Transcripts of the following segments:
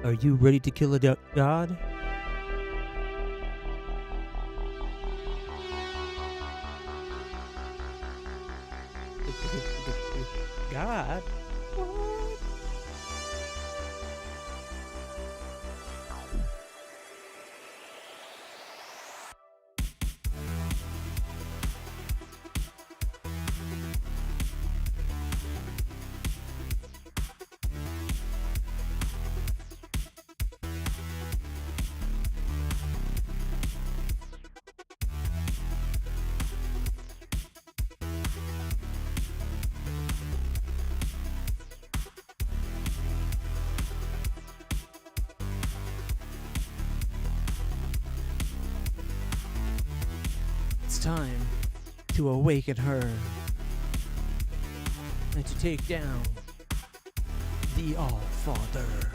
Are you ready to kill a god? God? What? It's time to awaken her and to take down the All-Father.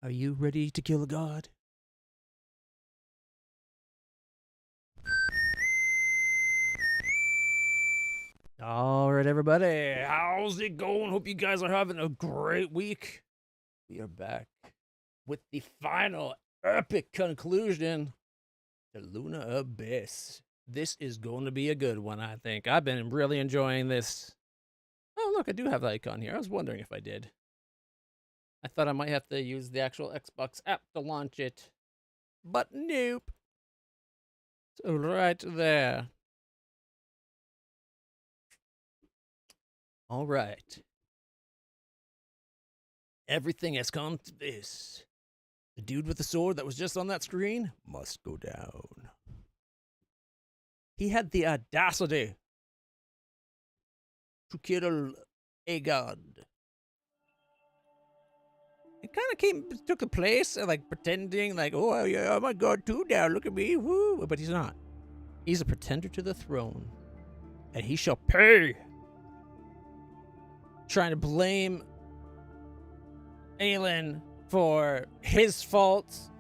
Are you ready to kill a god? All right, everybody. How's it going? Hope you guys are having a great week. We are back with the final epic conclusion, the Luna Abyss. This is going to be a good one, I think. I've been really enjoying this. Oh, look, I do have the icon here. I was wondering if I did. I thought I might have to use the actual Xbox app to launch it. But nope. So right there. All right. Everything has come to this. The dude with the sword that was just on that screen must go down. He had the audacity to kill a god. It kind of took a place of like pretending like, oh yeah, I'm a god too now, look at me, woo. But he's not. He's a pretender to the throne. And he shall pay. Trying to blame Aelin for his faults.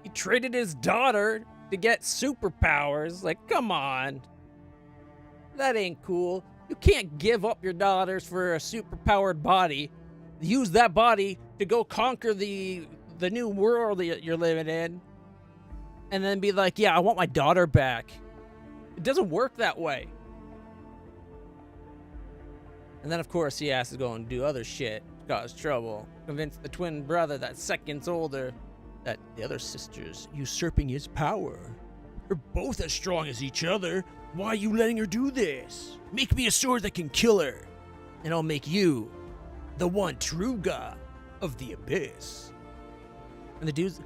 He traded his daughter to get superpowers. Like, come on. That ain't cool. You can't give up your daughters for a superpowered body. Use that body to go conquer the new world that you're living in. And then be like, yeah, I want my daughter back. It doesn't work that way. And then, of course, he has to go and do other shit to cause trouble. Convince the twin brother that's seconds older that the other sister's usurping his power. They're both as strong as each other. Why are you letting her do this? Make me a sword that can kill her. And I'll make you the one true god of the Abyss. And the dude's,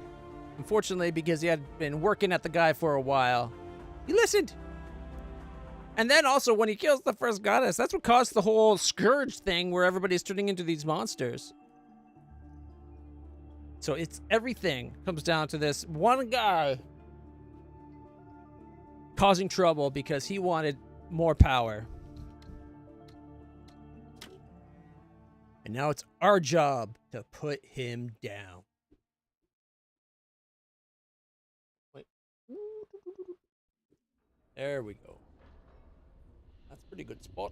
unfortunately, because he had been working at the guy for a while, he listened. And then also when he kills the first goddess, that's what caused the whole scourge thing where everybody's turning into these monsters. So it's everything comes down to this one guy causing trouble because he wanted more power. And now it's our job to put him down. Wait. There we go. That's a pretty good spot.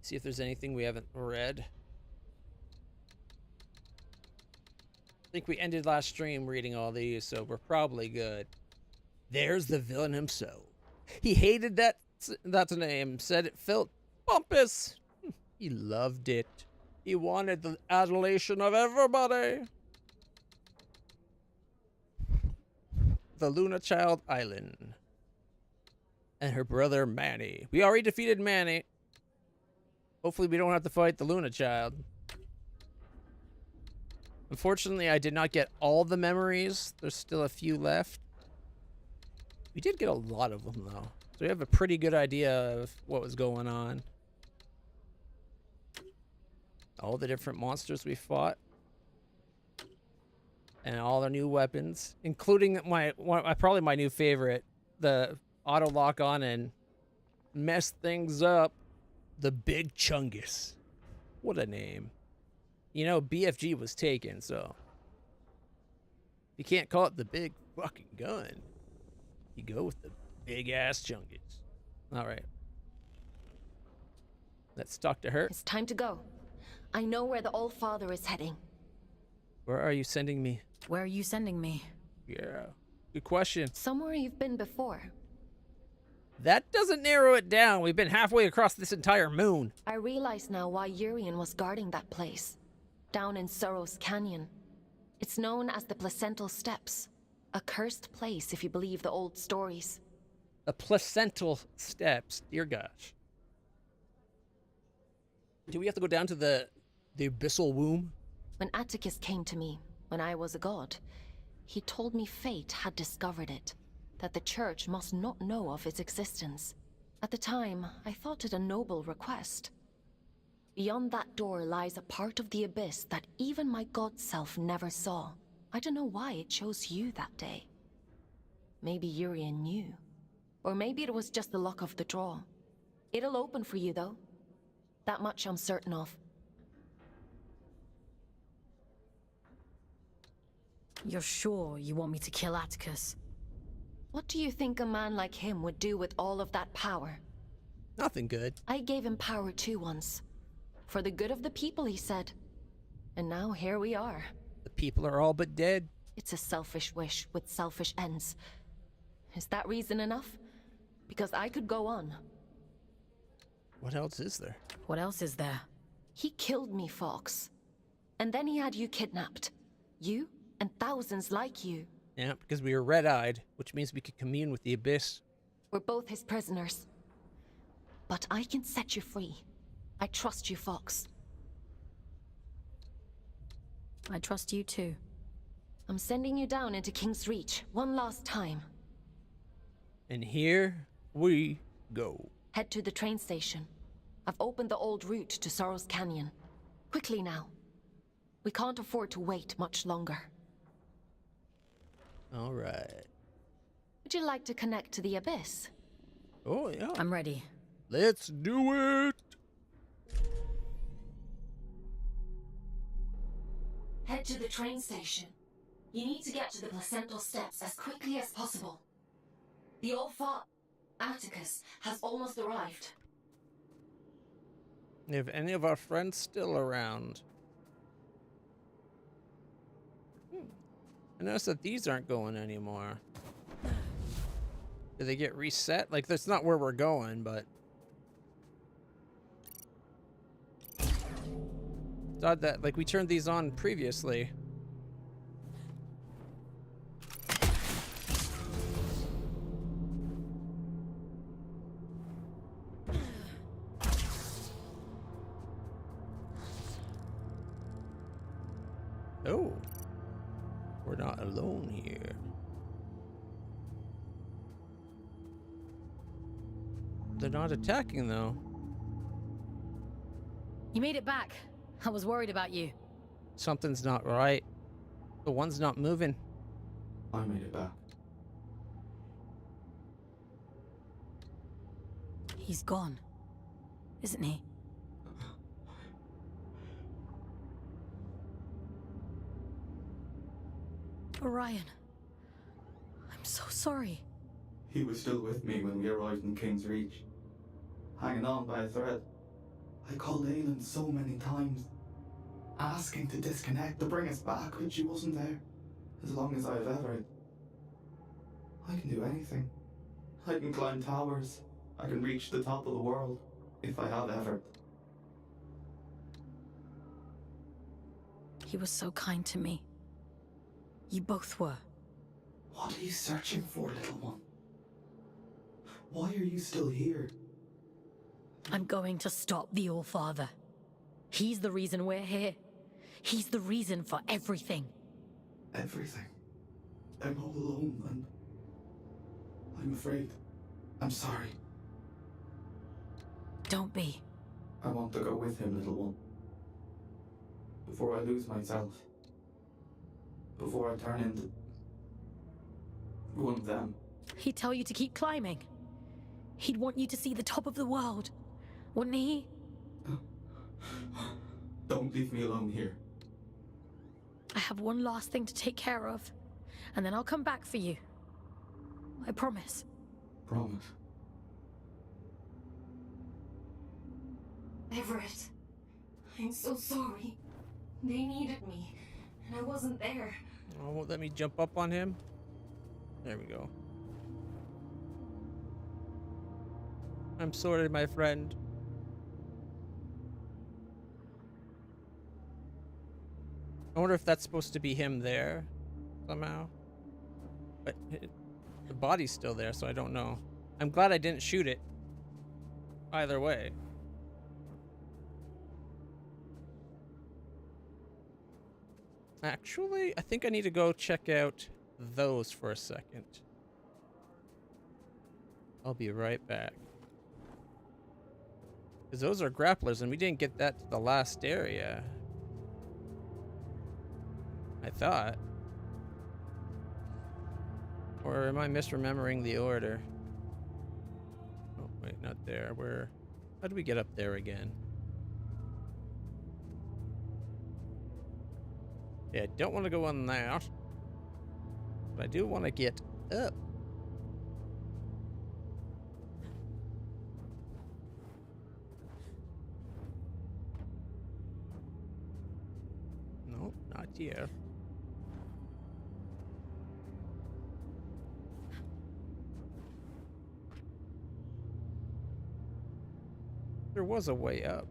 See if there's anything we haven't read. I think we ended last stream reading all these, so we're probably good. There's the villain himself. He hated that's name, said it felt pompous. He loved it. He wanted the adulation of everybody. The Luna Child Island. And her brother Manny. We already defeated Manny. Hopefully we don't have to fight the Luna Child. Unfortunately, I did not get all the memories. There's still a few left. We did get a lot of them, though. So we have a pretty good idea of what was going on. All the different monsters we fought. And all their new weapons. Including probably my new favorite. The auto lock on and mess things up. The Big Chungus. What a name. You know, BFG was taken, so you can't call it the big fucking gun. You go with the big ass Chungus. All right. Let's talk to her. It's time to go. I know where the Old Father is heading. Where are you sending me? Where are you sending me? Yeah. Good question. Somewhere you've been before. That doesn't narrow it down. We've been halfway across this entire moon. I realize now why Urian was guarding that place. Down in Sorrow's Canyon. It's known as the Placental Steppes. A cursed place if you believe the old stories. The Placental Steppes. Dear gosh. Do we have to go down to the abyssal womb? When Atticus came to me, when I was a god, he told me fate had discovered it. That the church must not know of its existence. At the time, I thought it a noble request. Beyond that door lies a part of the abyss that even my god self never saw. I don't know why it chose you that day. Maybe Urian knew. Or maybe it was just the luck of the draw. It'll open for you, though. That much I'm certain of. You're sure you want me to kill Atticus? What do you think a man like him would do with all of that power? Nothing good. I gave him power too once. For the good of the people, he said. And now here we are. The people are all but dead. It's a selfish wish with selfish ends. Is that reason enough? Because I could go on. What else is there? What else is there? He killed me, Fox. And then he had you kidnapped. You and thousands like you. Yeah, because we were red-eyed, which means we could commune with the Abyss. We're both his prisoners. But I can set you free. I trust you, Fox. I trust you too. I'm sending you down into King's Reach one last time. And here we go. Head to the train station. I've opened the old route to Sorrow's Canyon. Quickly now. We can't afford to wait much longer. All right. Would you like to connect to the Abyss? Oh, yeah. I'm ready. Let's do it. Head to the train station. You need to get to the placental steps as quickly as possible. The old Atticus has almost arrived. If any of our friends still around. I noticed that these aren't going anymore. Did they get reset? Like, that's not where we're going, but... It's odd that, like, we turned these on previously. Oh. We're not alone here. They're not attacking, though. You made it back. I was worried about you. Something's not right. The one's not moving. I made it back. He's gone, isn't he? Orion. I'm so sorry. He was still with me when we arrived in King's Reach, hanging on by a thread. I called Aelin so many times, asking to disconnect, to bring us back, but she wasn't there. As long as I've ever. I can do anything. I can climb towers. I can reach the top of the world, if I have ever. He was so kind to me. You both were. What are you searching for, little one? Why are you still here? I'm going to stop the All-Father. He's the reason we're here. He's the reason for everything. Everything. I'm all alone, and I'm afraid. I'm sorry. Don't be. I want to go with him, little one. Before I lose myself. Before I turn into one of them. He'd tell you to keep climbing. He'd want you to see the top of the world, wouldn't he? Don't leave me alone here. I have one last thing to take care of, and then I'll come back for you. I promise. Promise. Everett, I'm so sorry. They needed me, and I wasn't there. Oh, won't let me jump up on him. There we go. I'm sorry, my friend. I wonder if that's supposed to be him there somehow. But the body's still there, so I don't know. I'm glad I didn't shoot it. Either way. Actually, I think I need to go check out those for a second. I'll be right back. Because those are grapplers, and we didn't get that to the last area. I thought. Or am I misremembering the order? Oh, wait, not there. Where? How do we get up there again? Yeah, I don't want to go on that. But I do want to get up. Not here. There was a way up.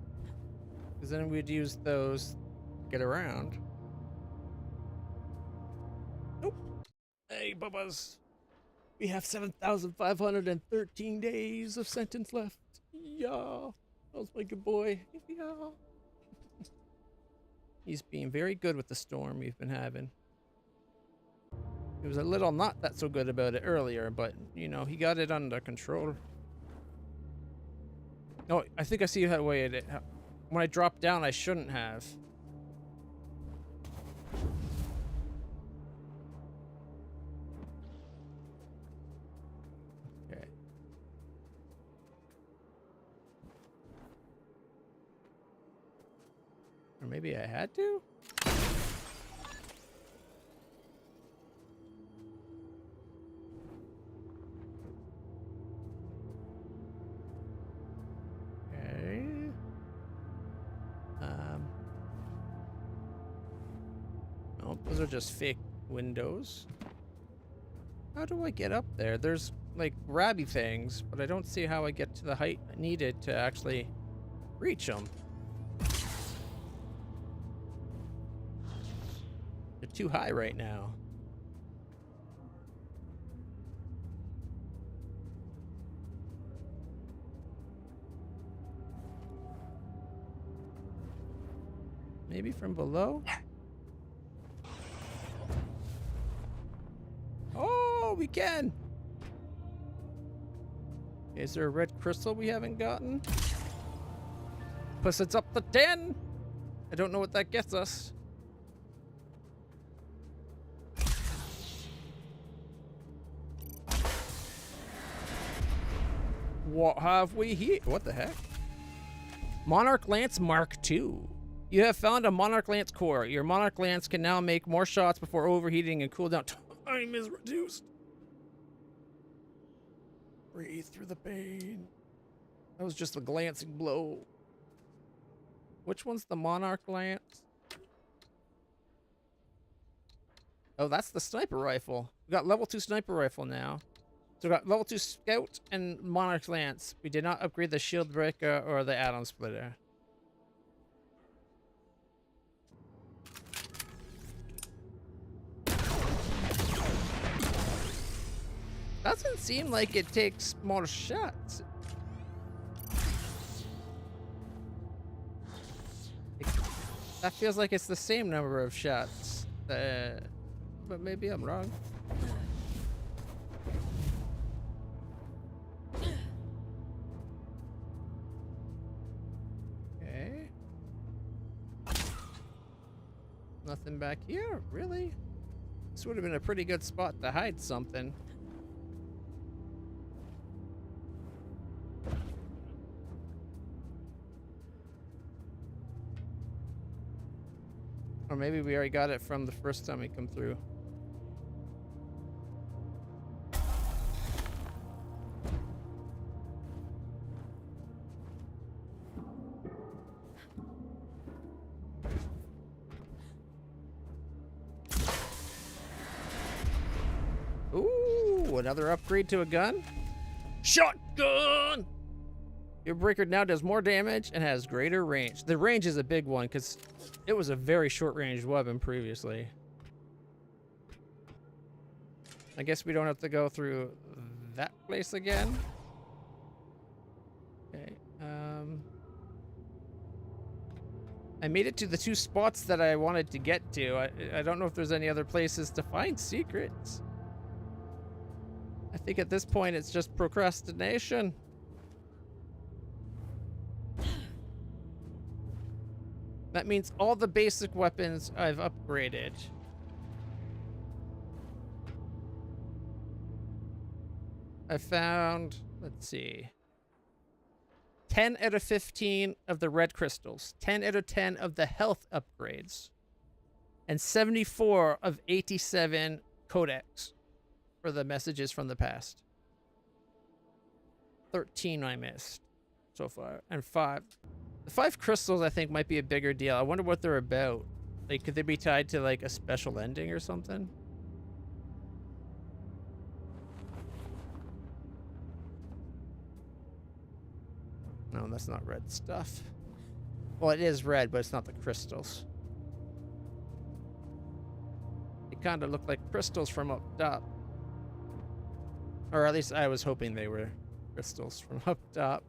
Because then we'd use those to get around. Nope. Hey, Bubbas. We have 7,513 days of sentence left. Yeah. That was my good boy. Yeah. He's being very good with the storm we've been having. He was a little not that so good about it earlier, but, you know, he got it under control. Oh, I think I see how way it. When I dropped down, I shouldn't have. Okay. Or maybe I had to? Oh, those are just fake windows. How do I get up there? There's like grabby things, but I don't see how I get to the height needed to actually reach them. They're too high right now. Maybe from below? Oh, we can! Is there a red crystal we haven't gotten? Plus it's up to 10! I don't know what that gets us. What have we here? What the heck? Monarch Lance Mark II. You have found a Monarch Lance core. Your Monarch Lance can now make more shots before overheating and cooldown time is reduced. Breathe through the pain. That was just a glancing blow. Which one's the Monarch Lance? Oh, that's the sniper rifle. We got level 2 sniper rifle now. So we got level 2 scout and Monarch Lance. We did not upgrade the shield breaker or the atom splitter. Doesn't seem like it takes more shots. That feels like it's the same number of shots. But maybe I'm wrong. Okay. Nothing back here, really? This would have been a pretty good spot to hide something. Or maybe we already got it from the first time we come through. Ooh, another upgrade to a gun? Shotgun! Your breaker now does more damage and has greater range. The range is a big one because it was a very short-range weapon previously. I guess we don't have to go through that place again. Okay. I made it to the 2 spots that I wanted to get to. I don't know if there's any other places to find secrets. I think at this point it's just procrastination. That means all the basic weapons I've upgraded. I found, let's see, 10 out of 15 of the red crystals, 10 out of 10 of the health upgrades, and 74 of 87 codex for the messages from the past. 13 I missed so far, and 5. The 5 crystals I think might be a bigger deal. I wonder what they're about. Like, could they be tied to like a special ending or something? No, that's not red stuff. Well, it is red, but it's not the crystals. They kind of look like crystals from up top. Or at least I was hoping they were crystals from up top.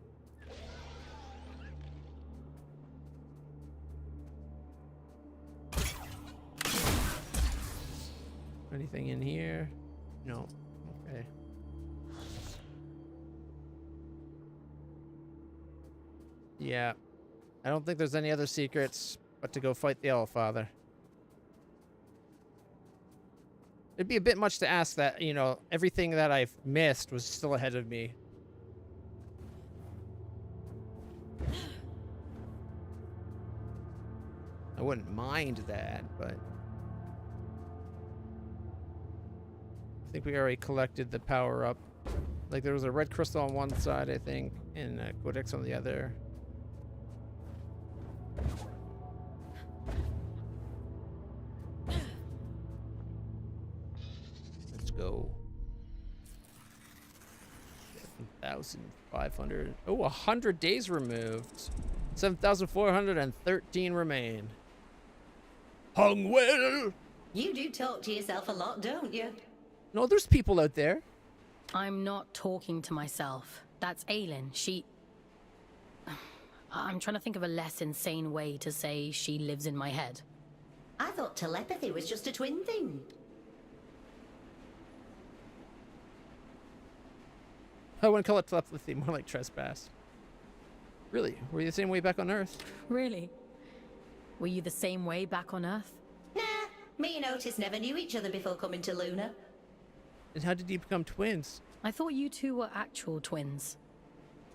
Anything in here? No. Okay. Yeah. I don't think there's any other secrets but to go fight the Allfather. It'd be a bit much to ask that, you know, everything that I've missed was still ahead of me. I wouldn't mind that, but I think we already collected the power up. Like there was a red crystal on one side, I think, and a codex on the other. Let's go. 7,500. Oh, 100 days removed. 7,413 remain. Hung well. You do talk to yourself a lot, don't you? No, there's people out there. I'm not talking to myself. That's Aylin. I'm trying to think of a less insane way to say she lives in my head. I thought telepathy was just a twin thing. I wouldn't call it telepathy, more like trespass. Really? Were you the same way back on Earth? Really? Were you the same way back on Earth? Nah, me and Otis never knew each other before coming to Luna. And how did you become twins? I thought you two were actual twins.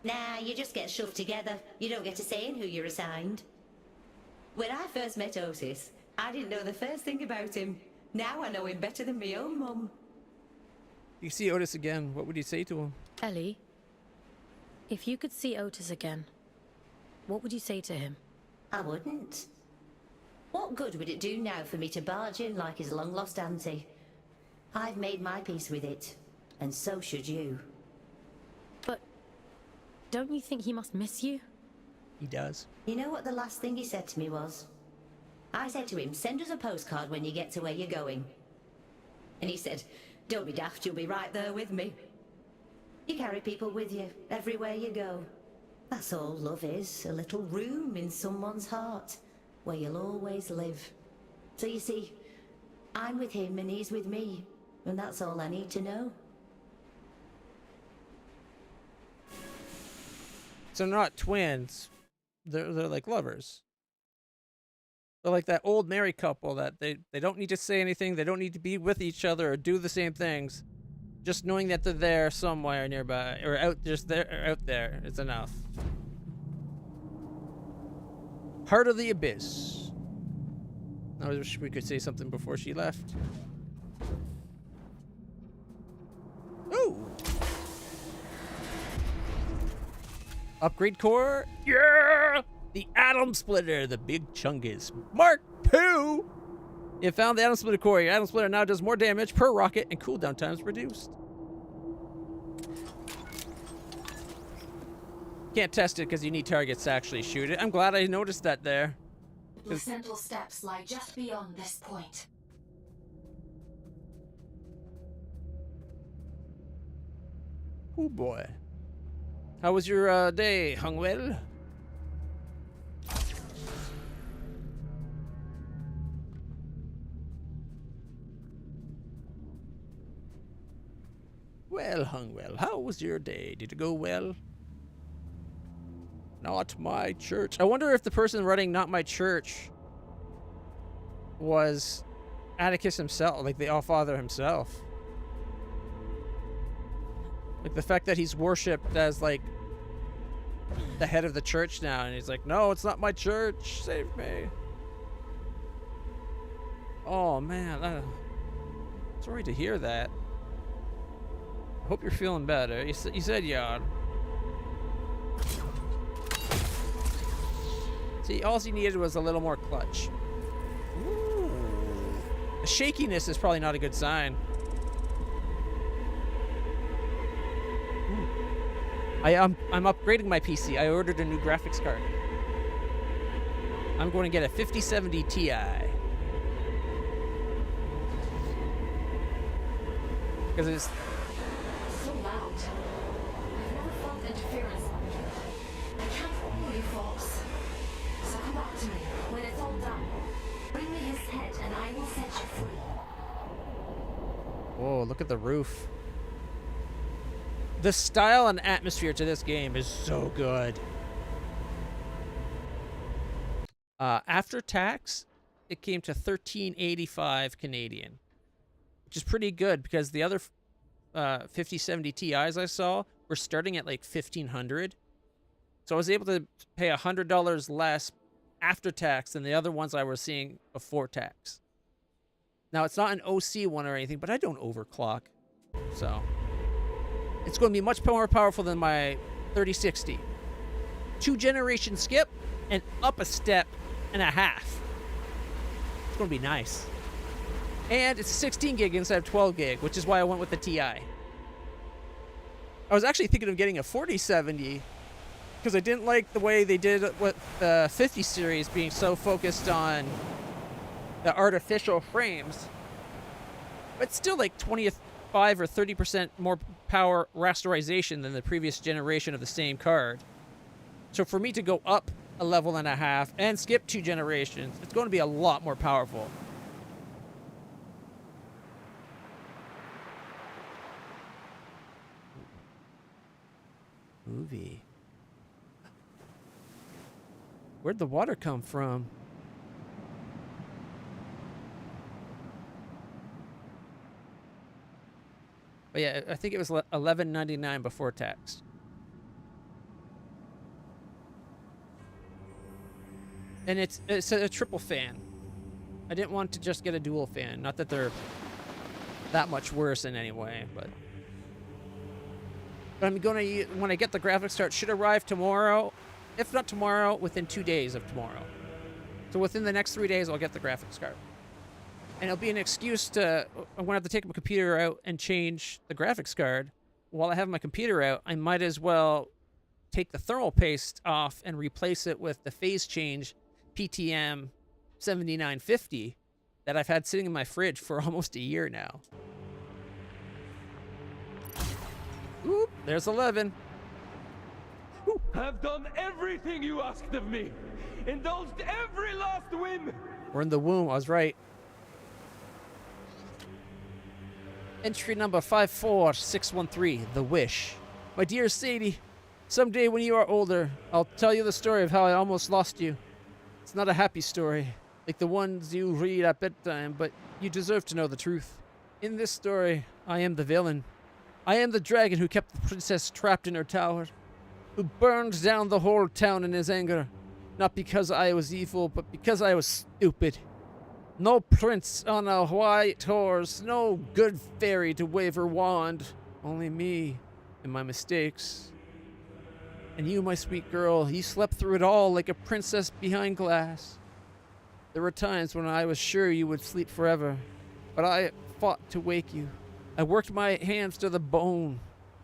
Nah, you just get shoved together. You don't get a say in who you're assigned. When I first met Otis, I didn't know the first thing about him. Now I know him better than my own mum. You see Otis again, what would you say to him? Ellie, if you could see Otis again, what would you say to him? I wouldn't. What good would it do now for me to barge in like his long-lost auntie? I've made my peace with it, and so should you. But don't you think he must miss you? He does. You know what the last thing he said to me was? I said to him, send us a postcard when you get to where you're going. And he said, don't be daft, you'll be right there with me. You carry people with you, everywhere you go. That's all love is, a little room in someone's heart, where you'll always live. So you see, I'm with him and he's with me, and that's all I need to know. So they're not twins. They're like lovers. They're like that old married couple that they don't need to say anything. They don't need to be with each other or do the same things. Just knowing that they're there somewhere nearby or out there is enough. Heart of the Abyss. I wish we could say something before she left. Ooh. Upgrade core. Yeah. The Atom Splitter, the big chungus. Mark II. You found the Atom Splitter core. Your Atom Splitter now does more damage per rocket and cooldown times reduced. Can't test it because you need targets to actually shoot it. I'm glad I noticed that there. The central steps lie just beyond this point. Oh boy. How was your day, Hungwell? Well, Hungwell, how was your day? Did it go well? Not my church. I wonder if the person running Not My Church was Atticus himself, like the Allfather himself. Like the fact that he's worshipped as like the head of the church now, and he's like, no, it's not my church. Save me. Oh man, sorry to hear that. I hope you're feeling better. You said you are. See, all he needed was a little more clutch. Ooh. The shakiness is probably not a good sign. Ooh. I'm upgrading my PC. I ordered a new graphics card. I'm going to get a 5070 Ti. Because it's So loud. I've never felt interference like it. I can't follow you folks. So come back to me when it's all done. Bring me his head and I will set you free. Whoa, look at the roof. The style and atmosphere to this game is so good. After tax, it came to $13.85 Canadian, which is pretty good because the other 5070 Ti's I saw were starting at like $1,500. So I was able to pay $100 less after tax than the other ones I was seeing before tax. Now, it's not an OC one or anything, but I don't overclock. So it's going to be much more powerful than my 3060. 2-generation skip and up a step and a half. It's going to be nice. And it's 16 gig instead of 12 gig, which is why I went with the Ti. I was actually thinking of getting a 4070 because I didn't like the way they did with the 50 series being so focused on the artificial frames. But still like 25 or 30% more power rasterization than the previous generation of the same card. So for me to go up a level and a half and skip 2 generations, it's going to be a lot more powerful. Movie. Where'd the water come from? But yeah, I think it was $11.99 before tax. And it's a triple fan. I didn't want to just get a dual fan. Not that they're that much worse in any way, but I'm gonna, when I get the graphics card, should arrive tomorrow. If not tomorrow, within 2 days of tomorrow. So within the next 3 days, I'll get the graphics card. And it'll be an excuse to, I'm gonna have to take my computer out and change the graphics card. While I have my computer out, I might as well take the thermal paste off and replace it with the phase change PTM 7950 that I've had sitting in my fridge for almost a year now. Oop, there's 11. Oop. I've done everything you asked of me. Indulged every last whim. We're in the womb, I was right. Entry number 54613, The Wish. My dear Sadie, someday when you are older, I'll tell you the story of how I almost lost you. It's not a happy story, like the ones you read at bedtime, but you deserve to know the truth. In this story, I am the villain. I am the dragon who kept the princess trapped in her tower, who burned down the whole town in his anger, not because I was evil, but because I was stupid. No prince on a white horse, no good fairy to wave her wand, only me and my mistakes. And you, my sweet girl, you slept through it all like a princess behind glass. There were times when I was sure you would sleep forever, but I fought to wake you. I worked my hands to the bone.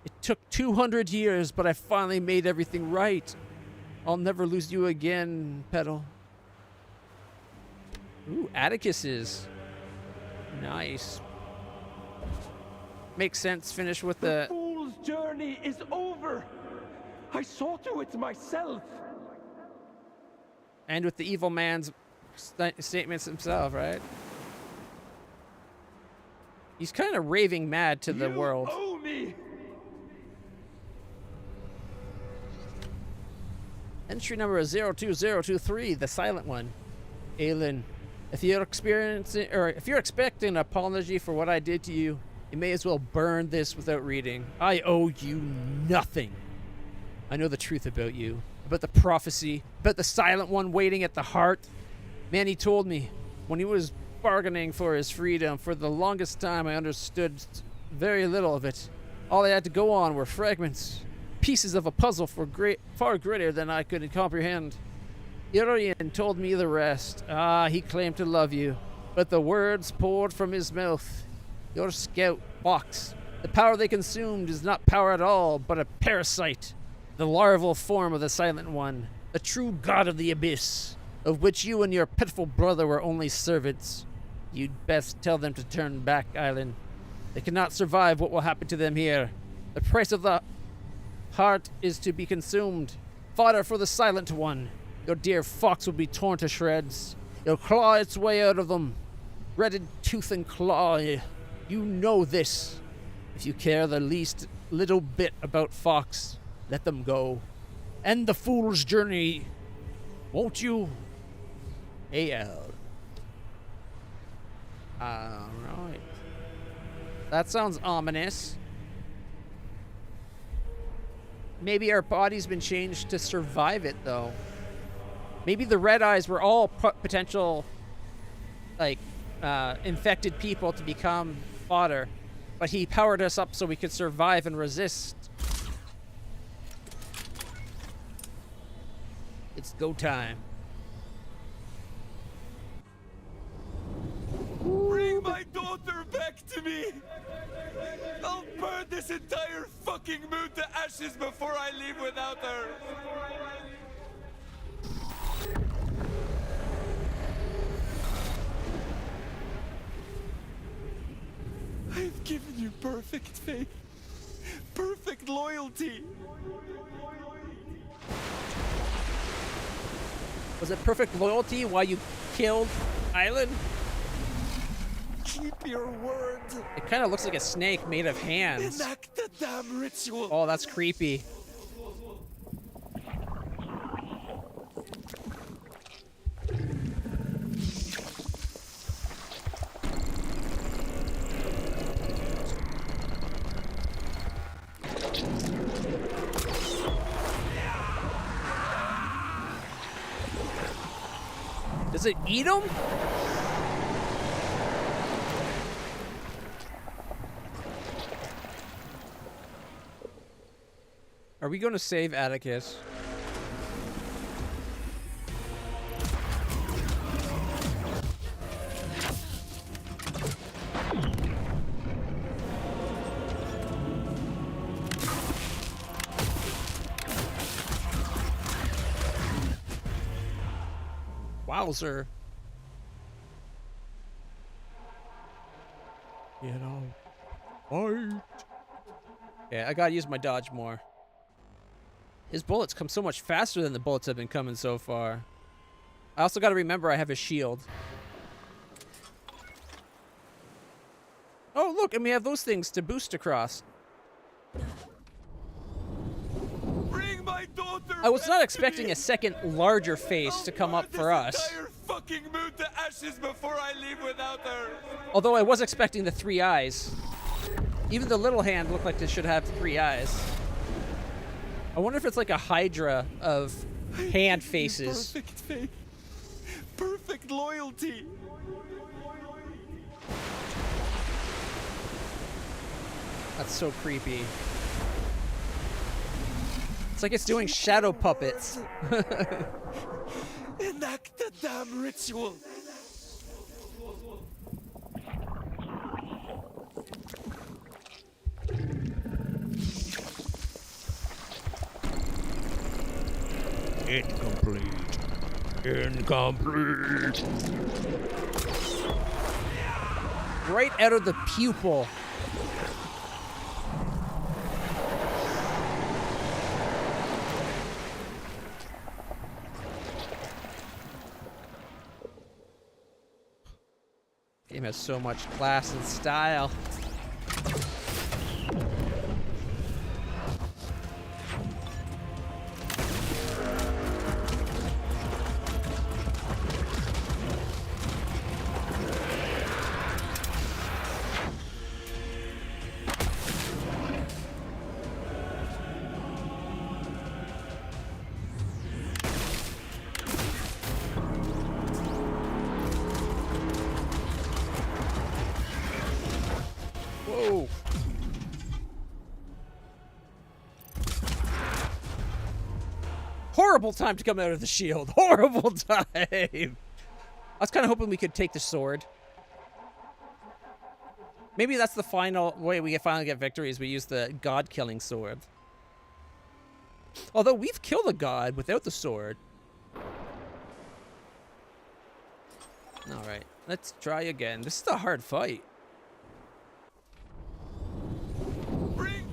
It took 200 years, but I finally made everything right. I'll never lose you again, Petal. Ooh, Atticus's. Nice. Makes sense. Finish with The fool's journey is over. I saw to it myself. And with the evil man's statements himself, right? He's kind of raving mad to the world. You owe me. Entry number 02023, the silent one. Aelin, if you're expecting an apology for what I did to you, you may as well burn this without reading. I owe you nothing. I know the truth about you, about the prophecy, about the silent one waiting at the heart. Man, he told me when he was bargaining for his freedom. For the longest time, I understood very little of it. All I had to go on were fragments, pieces of a puzzle far greater than I could comprehend. Urian told me the rest. Ah, he claimed to love you, but the words poured from his mouth. Your scout, Fox. The power they consumed is not power at all, but a parasite. The larval form of the Silent One. The true god of the abyss, of which you and your pitiful brother were only servants. You'd best tell them to turn back, Island. They cannot survive what will happen to them here. The price of the heart is to be consumed. Fodder for the Silent One. Your dear Fox will be torn to shreds. It'll claw its way out of them. Redded tooth and claw. You know this. If you care the least little bit about Fox, let them go. End the fool's journey. Won't you? A.L. Alright. That sounds ominous. Maybe our body's been changed to survive it, though. Maybe the red eyes were all potential, like, infected people to become fodder. But he powered us up so we could survive and resist. It's go time. Bring my daughter back to me! I'll burn this entire fucking moon to ashes before I leave without her! I've given you perfect faith, perfect loyalty. Was it perfect loyalty while you killed Island? Keep your word. It kind of looks like a snake made of hands. Enact the damn ritual. Oh, that's creepy. Does it eat them? Are we going to save Atticus? Wowzer. You know, fight. Yeah, I gotta use my dodge more. His bullets come so much faster than the bullets have been coming so far. I also gotta remember I have a shield. Oh, look, and we have those things to boost across. Bring my daughter I was back not to expecting me. a second larger face to come up for us. This entire fucking moon to ashes before I leave without her. Although I was expecting the 3 eyes. Even the little hand looked like it should have 3 eyes. I wonder if it's like a hydra of hand faces. Perfect faith, perfect loyalty. That's so creepy. It's like it's doing shadow puppets. Enact the damn ritual. Incomplete. Incomplete. Right out of the pupil. Game has so much class and style. horrible time to come out of the shield. Horrible time. I was kind of hoping we could take the sword. Maybe that's the final way we finally get victory is we use the god-killing sword. Although we've killed a god without the sword. Alright, let's try again. This is a hard fight. Bring.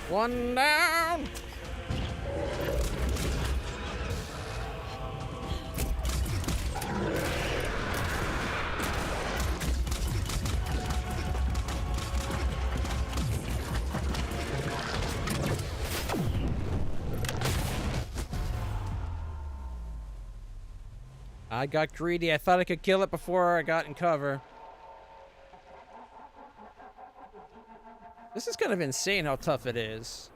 One down. I got greedy. I thought I could kill it before I got in cover. This is kind of insane how tough it is.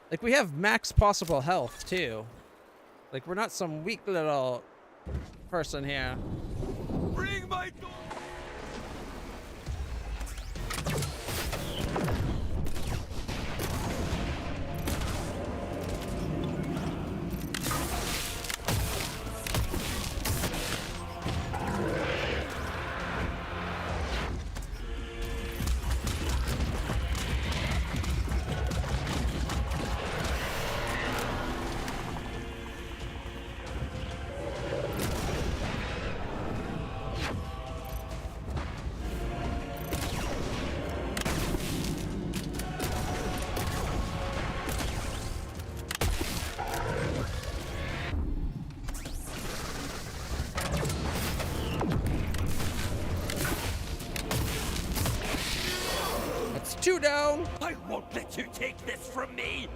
Like, we have max possible health, too. Like, we're not some weak little person here. Bring my door. Two down. I won't let you take this from me.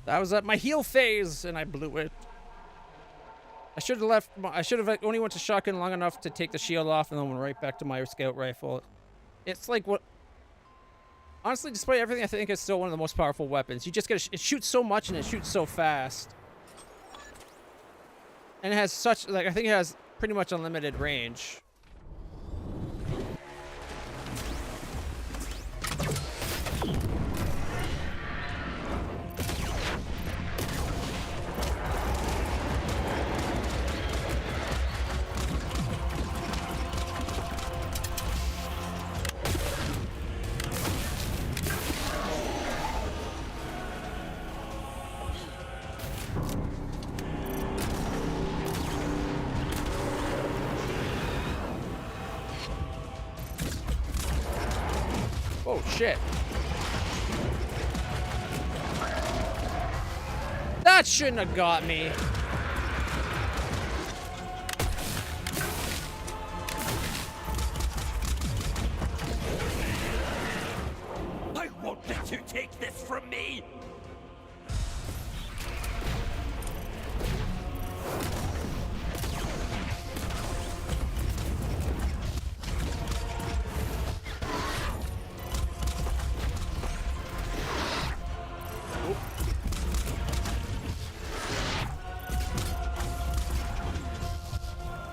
That was at my heal phase, and I blew it. I should have left. I should have only went to shotgun long enough to take the shield off, and then went right back to my scout rifle. It's like what. Honestly, despite everything, I think it's still one of the most powerful weapons. You just get it shoots so much and it shoots so fast, and it has such like I think it has pretty much unlimited range. Oh shit. That shouldn't have got me. I won't let you take this from me.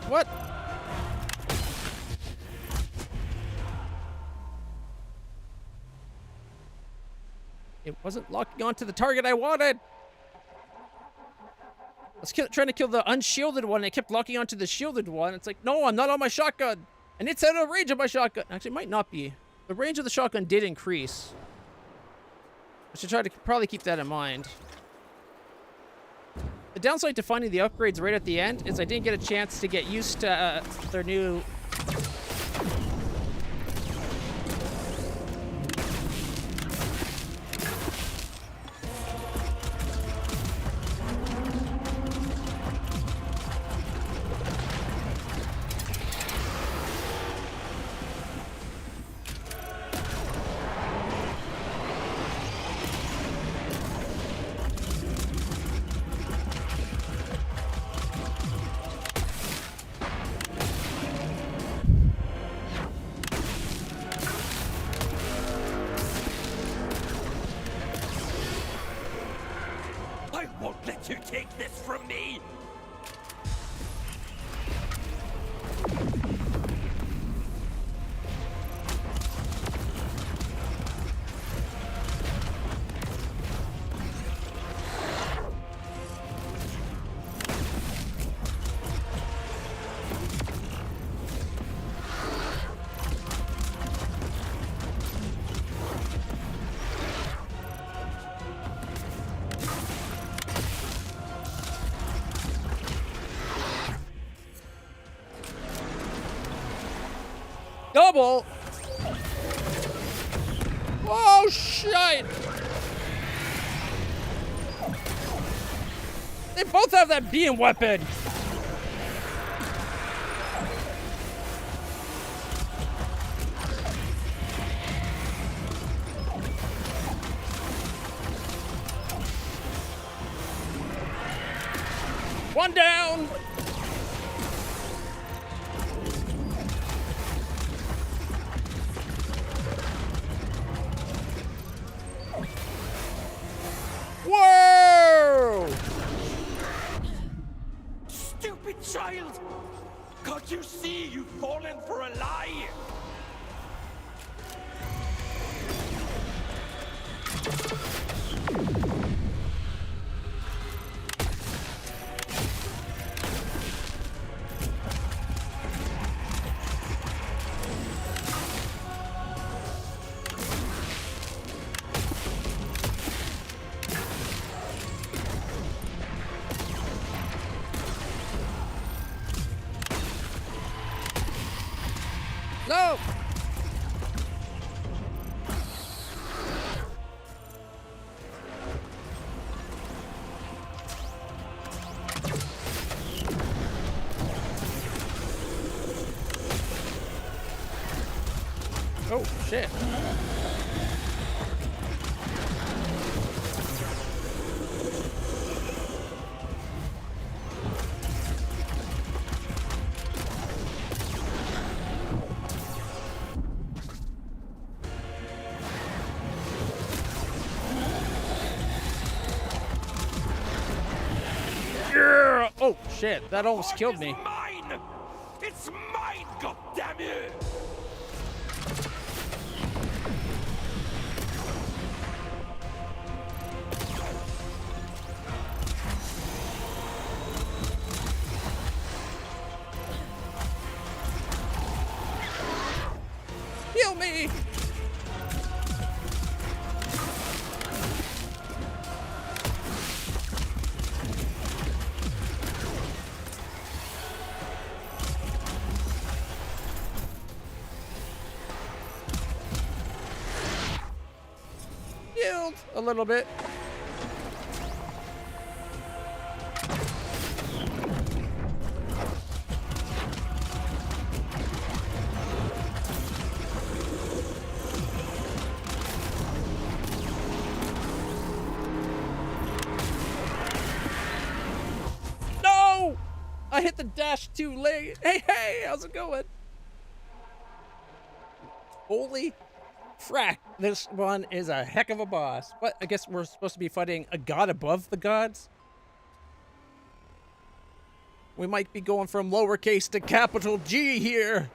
What? It wasn't locking onto the target I wanted. I was trying to kill the unshielded one, and it kept locking onto the shielded one. It's like, no, I'm not on my shotgun. And it's out of range of my shotgun. Actually, it might not be. The range of the shotgun did increase. I should try to probably keep that in mind. The downside to finding the upgrades right at the end is I didn't get a chance to get used to their new... to take this from me? Double! Oh, shit! They both have that beam weapon! One down! Whoa! Stupid child! Can't you see you've fallen for a lie? No! Oh, shit. Yeah! Oh, shit. That almost killed me. Mine! It's mine, goddammit! Heal me! Healed a little bit. No! I hit the dash too late. Hey, hey, how's it going? Holy frack, this one is a heck of a boss. What? I guess we're supposed to be fighting a god above the gods? We might be going from lowercase to capital G here.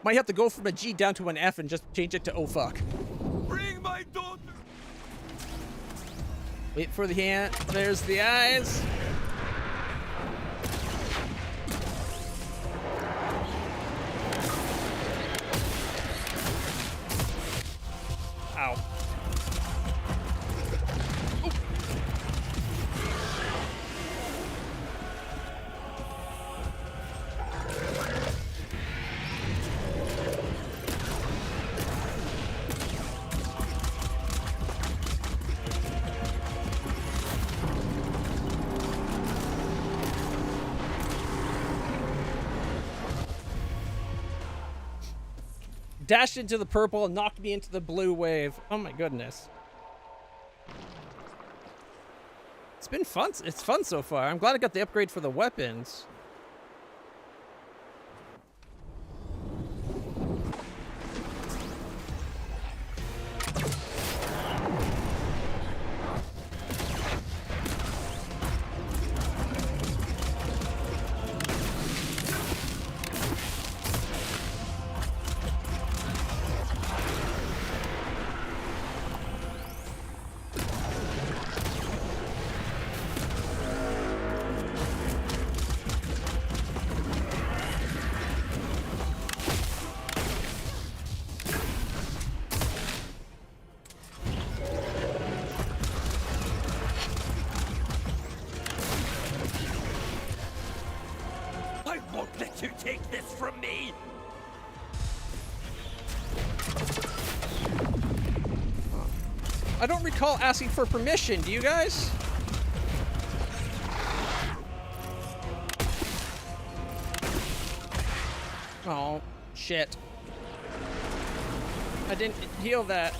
Might have to go from a G down to an F and just change it to oh fuck. Bring my daughter! Wait for the hand. There's the eyes. Ow. Ooh. Dashed into the purple and knocked me into the blue wave. Oh my goodness. It's been fun. It's fun so far. I'm glad I got the upgrade for the weapons. let you take this from me! I don't recall asking for permission, do you guys? Oh, shit. I didn't heal that.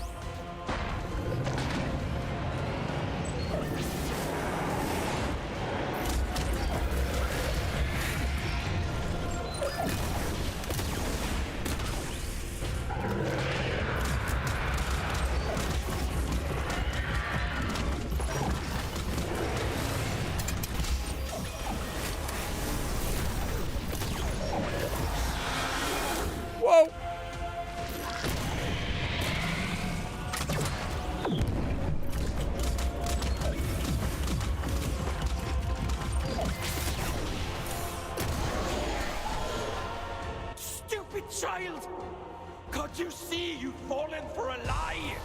Whoa! Stupid child! Can't you see you've fallen for a lie?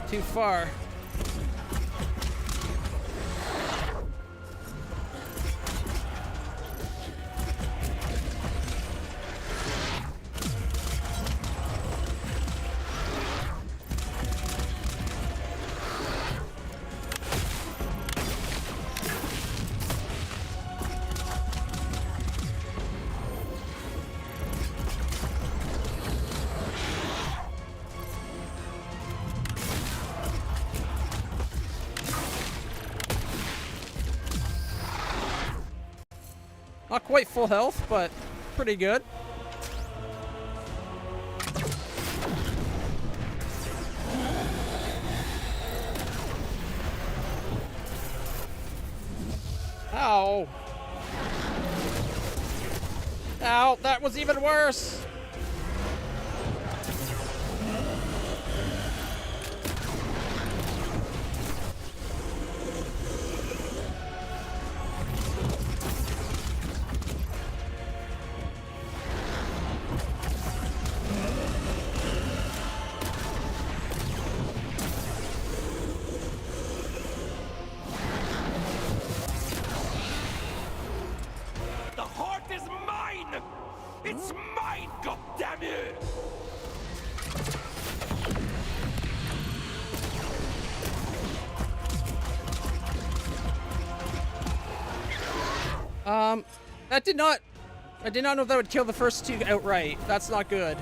Too far. Not quite full health, but pretty good. Ow. Ow, that was even worse. The heart is mine! It's mine, goddammit! That did not... I did not know that would kill the first two outright. That's not good.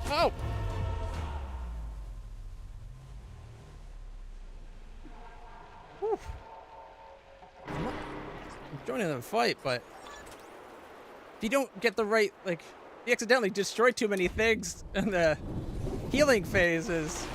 Oh! Whew. I'm joining the fight, but if you don't get the right, like, you accidentally destroy too many things in the healing phases.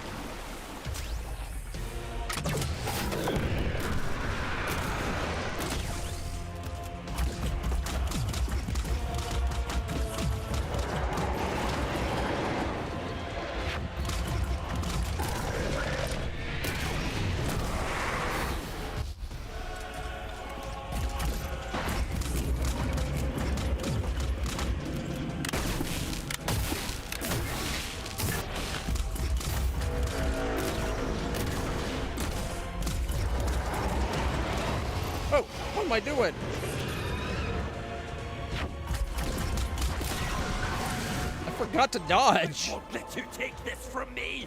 Oh, what am I doing? I forgot to dodge. I won't let you take this from me!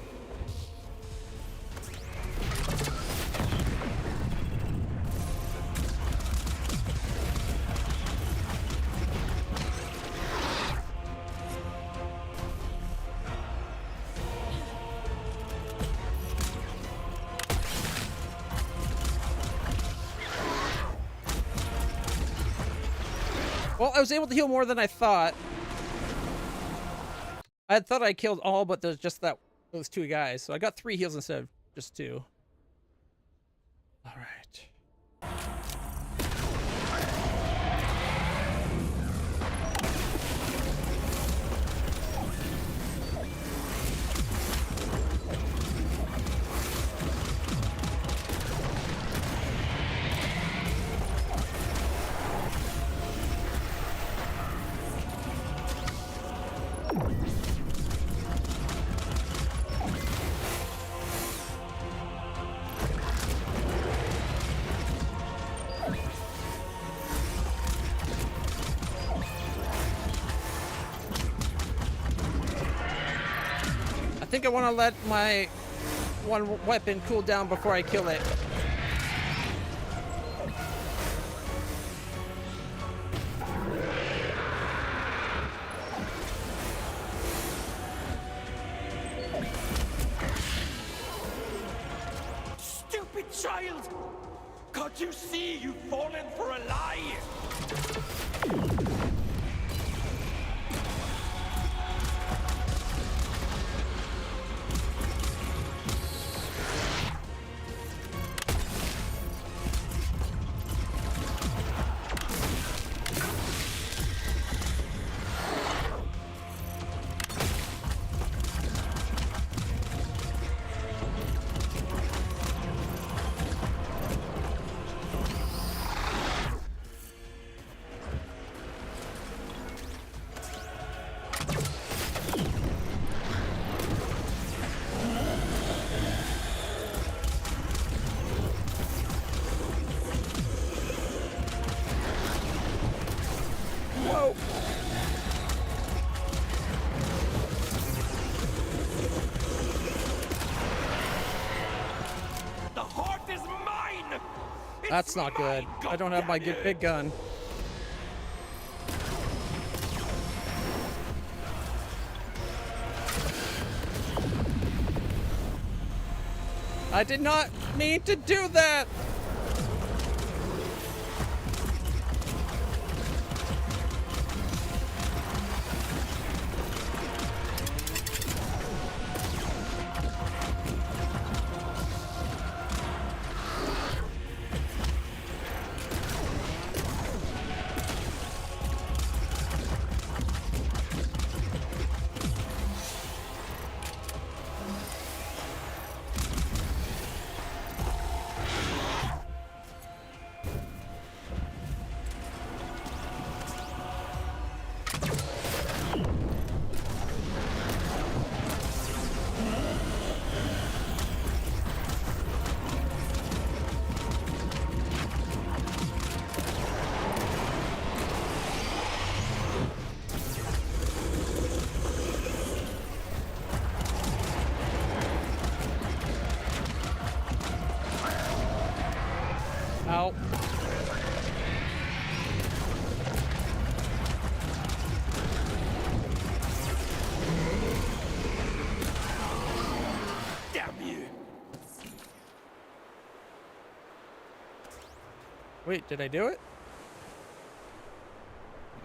Well, I was able to heal more than I thought. I thought I killed all, but there's just that those two guys. So I got 3 heals instead of just 2. All right. I think I want to let my one weapon cool down before I kill it. Stupid child! Can't you see you've fallen for a lie? Whoa! The heart is mine! That's not good. I don't have my good big gun. I did not mean to do that! Ow. Damn you! Wait, did I do it?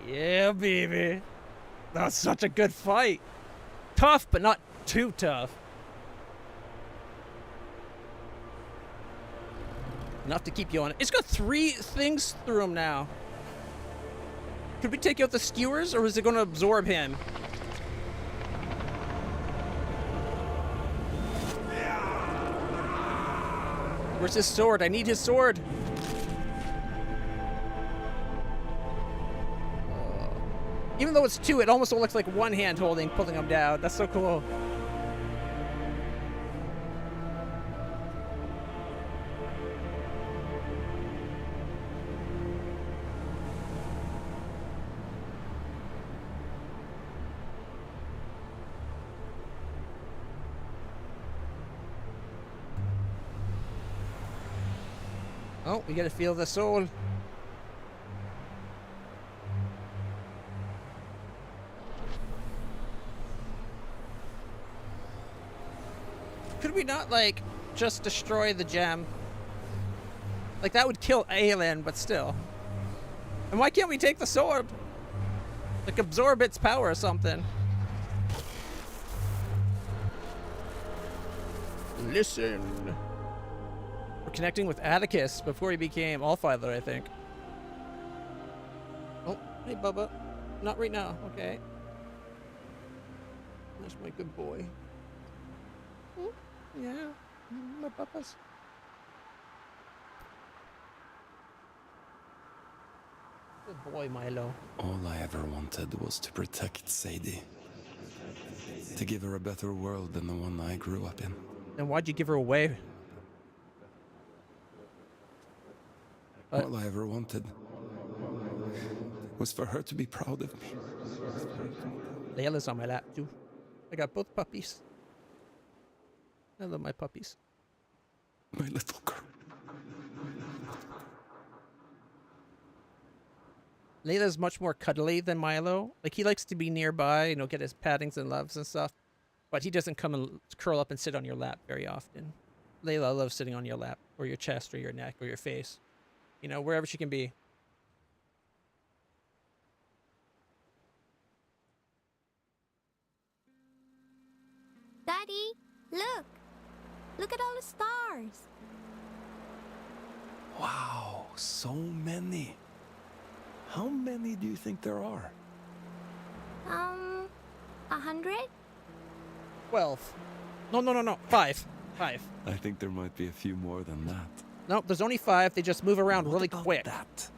Yeah, baby. That was such a good fight. Tough, but not too tough. Enough to keep you on it. It's got 3 things through him now. Could we take out the skewers, or is it going to absorb him? Where's his sword? I need his sword. Even though it's 2, it almost looks like one hand pulling him down. That's so cool. Oh, we gotta feel the soul. Could we not, like, just destroy the gem? Like, that would kill Aelin, but still. And why can't we take the sword? Like, absorb its power or something. Listen. We're connecting with Atticus before he became Allfather, I think. Oh, hey, Bubba. Not right now, okay. That's my good boy. Oh, yeah, my Bubba's. Good boy, Milo. All I ever wanted was to protect Sadie. To give her a better world than the one I grew up in. Then why'd you give her away? All I ever wanted was for her to be proud of me. Layla's on my lap, too. I got both puppies. I love my puppies. My little girl. Layla's much more cuddly than Milo. Like, he likes to be nearby, you know, get his pattings and loves and stuff. But he doesn't come and curl up and sit on your lap very often. Layla loves sitting on your lap, or your chest, or your neck, or your face. You know, wherever she can be. Daddy, look! Look at all the stars! Wow, so many. How many do you think there are? 100? 12. No. 5. 5. I think there might be a few more than that. Nope, there's only 5. They just move around What really about quick that?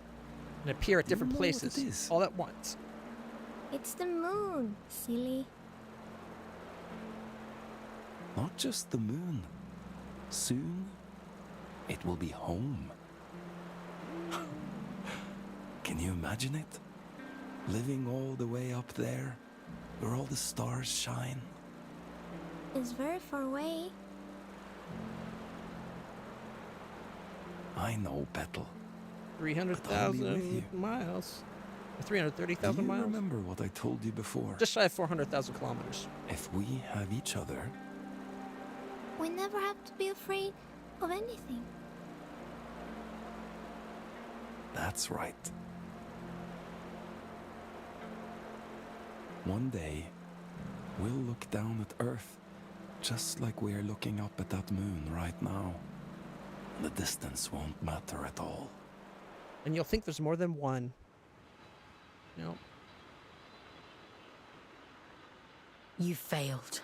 and appear at different You know what it places is? all at once. It's the moon, silly. Not just the moon. Soon, it will be home. Can you imagine it? Living all the way up there, where all the stars shine. It's very far away. I know, Betel. 300,000 miles. Or 330,000 Do you miles? remember what I told you before? Just shy of 400,000 kilometers. If we have each other, We never have to be afraid of anything. that's right. One day, we'll look down at Earth, just like we're looking up at that moon right now. The distance won't matter at all. And you'll think there's more than one. No. You failed.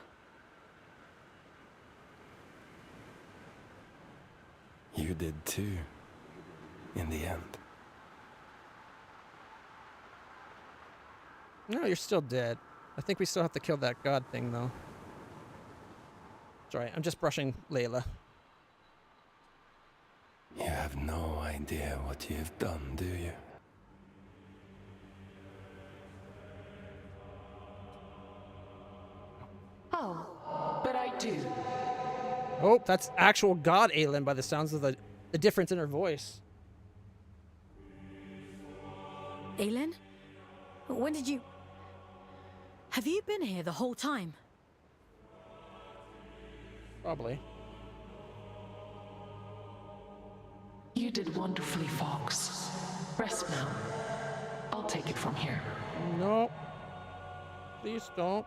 You did too, in the end. No, you're still dead. I think we still have to kill that god thing, though. Sorry, I'm just brushing Layla. You have no idea what you've done, do you? Oh, but I do. Oh, that's actual god Aelin by the sounds of the difference in her voice. Aelin? When did you... Have you been here the whole time? Probably. You did wonderfully, Fox. Rest now. I'll take it from here. No. Please don't.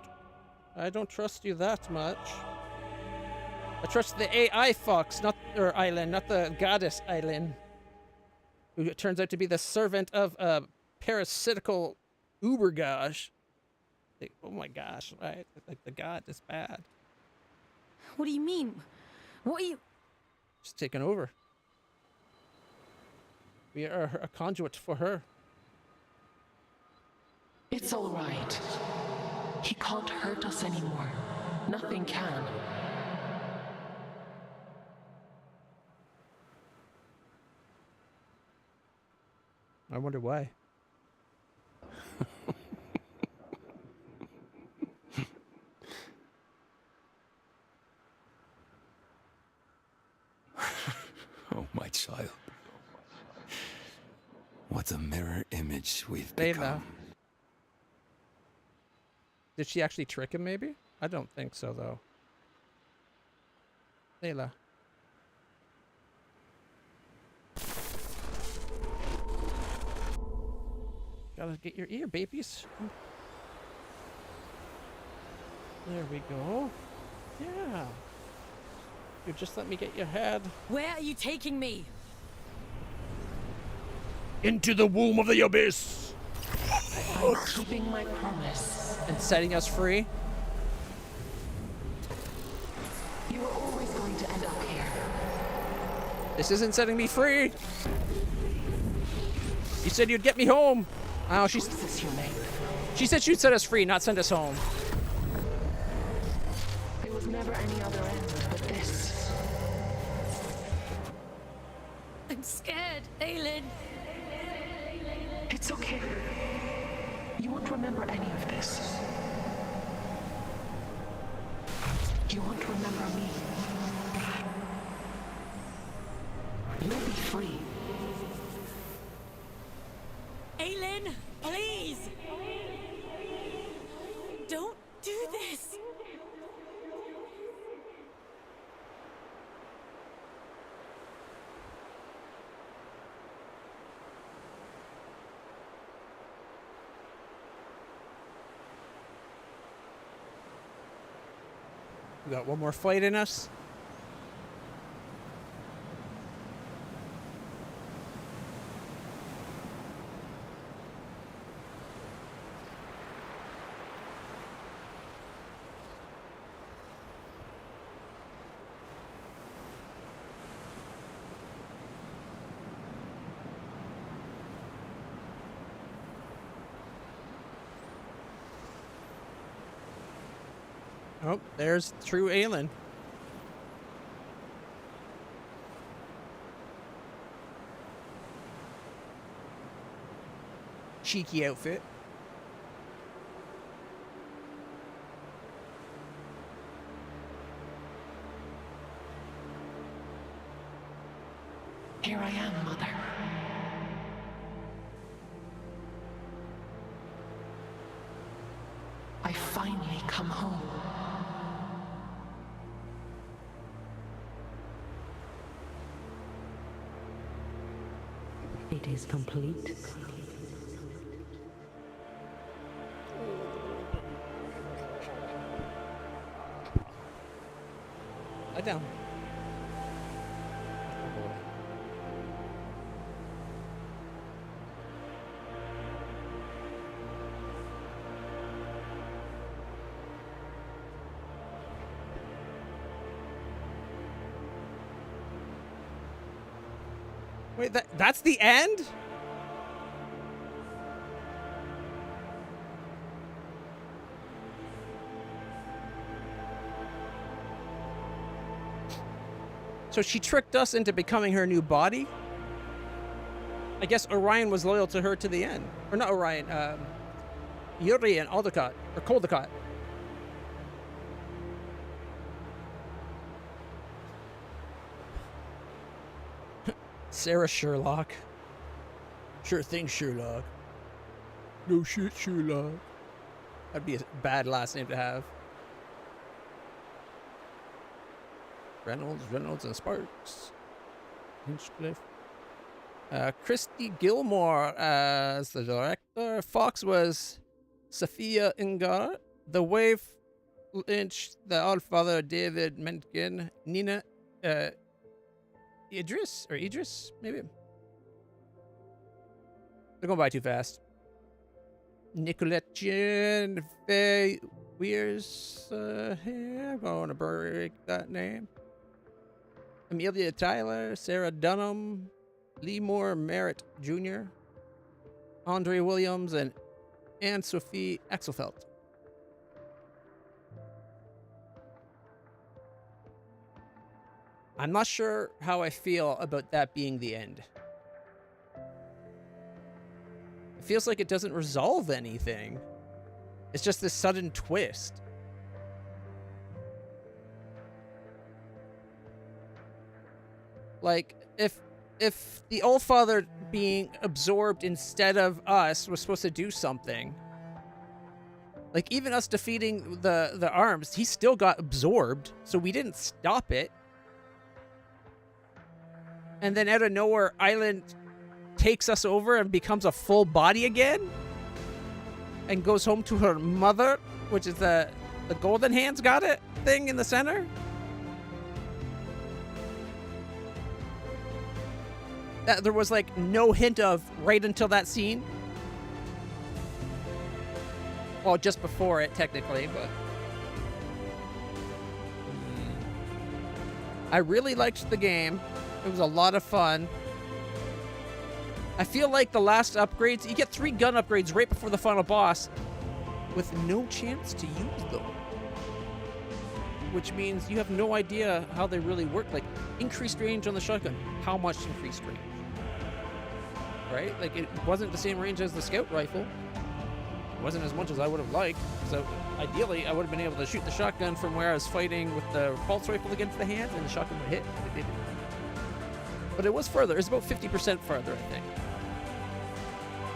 I don't trust you that much. I trust the AI Fox, or Aelin, not the goddess Aelin. Who turns out to be the servant of a parasitical ubergosh. Oh my gosh, right? Like the god is bad. What do you mean? What are you... She's taken over. We are a conduit for her. It's all right. He can't hurt us anymore. Nothing can. I wonder why. Oh, my child. What a mirror image we've Layla. become. Did she actually trick him, maybe? I don't think so, though. Layla. Gotta get your ear, babies. There we go. Yeah. You just let me get your head. Where are you taking me? Into the womb of the abyss. I'm keeping my promise. And setting us free. You were always going to end up here. This isn't setting me free. You said you'd get me home. Oh, Choices you made. she said she'd set us free, not send us home. There was never any other end but this. I'm scared, Aelin. It's okay. You won't remember any of this. You won't remember me. You'll be free. Aelin, please! Don't do this! We got one more fight in us. Oh, there's true Aelin. Cheeky outfit. Here I am, Mother. I finally come home. It is complete. Lie down. Wait, that's the end? So she tricked us into becoming her new body? I guess Orion was loyal to her to the end. Or not Orion, Yuri and Aldecott, or Coldecott. Sarah Sherlock. Sure thing, Sherlock. No shit, Sherlock. That'd be a bad last name to have. Reynolds, and Sparks. Hinchcliffe. Christy Gilmore as the director. Fox was Sophia Ingar. The Wave Lynch, the Allfather David Mentgen. Nina Idris, maybe. They're going by too fast. Nicolette Jean Faye Weirs. I'm going to break that name. Amelia Tyler, Sarah Dunham, Lee Moore Merritt Jr., Andre Williams, and Anne-Sophie Axelfeld. I'm not sure how I feel about that being the end. It feels like it doesn't resolve anything. It's just this sudden twist. Like, if the Allfather being absorbed instead of us was supposed to do something, like even us defeating the arms, he still got absorbed, so we didn't stop it. And then out of nowhere, Island takes us over and becomes a full body again, and goes home to her mother, which is the golden hands got it thing in the center. that there was like no hint of right until that scene. Well, just before it, technically, but I really liked the game. It was a lot of fun. I feel like the last upgrades, you get 3 gun upgrades right before the final boss with no chance to use them. Which means you have no idea how they really work. Like, increased range on the shotgun. How much increased range? Right? Like, it wasn't the same range as the scout rifle. It wasn't as much as I would have liked. So, ideally, I would have been able to shoot the shotgun from where I was fighting with the pulse rifle against the hands, and the shotgun would hit. It didn't. But it was further. It was about 50% farther, I think.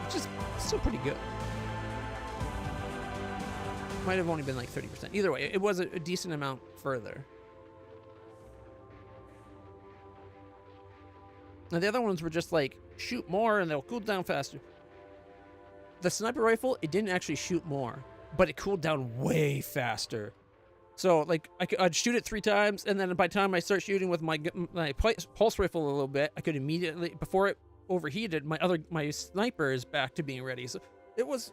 Which is still pretty good. Might have only been like 30%. Either way, it was a decent amount further. Now, the other ones were just like, shoot more and they'll cool down faster. The sniper rifle, it didn't actually shoot more, but it cooled down way faster. So, like, I'd shoot it 3 times, and then by the time I start shooting with my pulse rifle a little bit, I could immediately, before it overheated, my sniper is back to being ready. So, it was...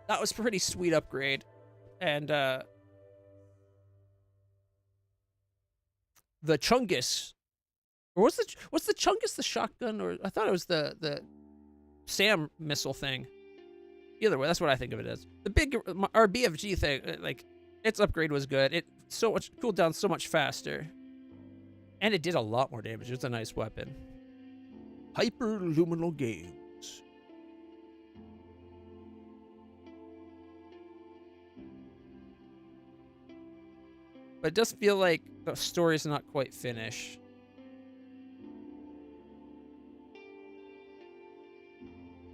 That was a pretty sweet upgrade. And, the Chungus... Or what's the Chungus, the shotgun? Or I thought it was the SAM missile thing. Either way, that's what I think of it as. The big, our BFG thing, like, its upgrade was good. It cooled down so much faster. And it did a lot more damage. It was a nice weapon. Hyperluminal Games. But it does feel like the story's not quite finished.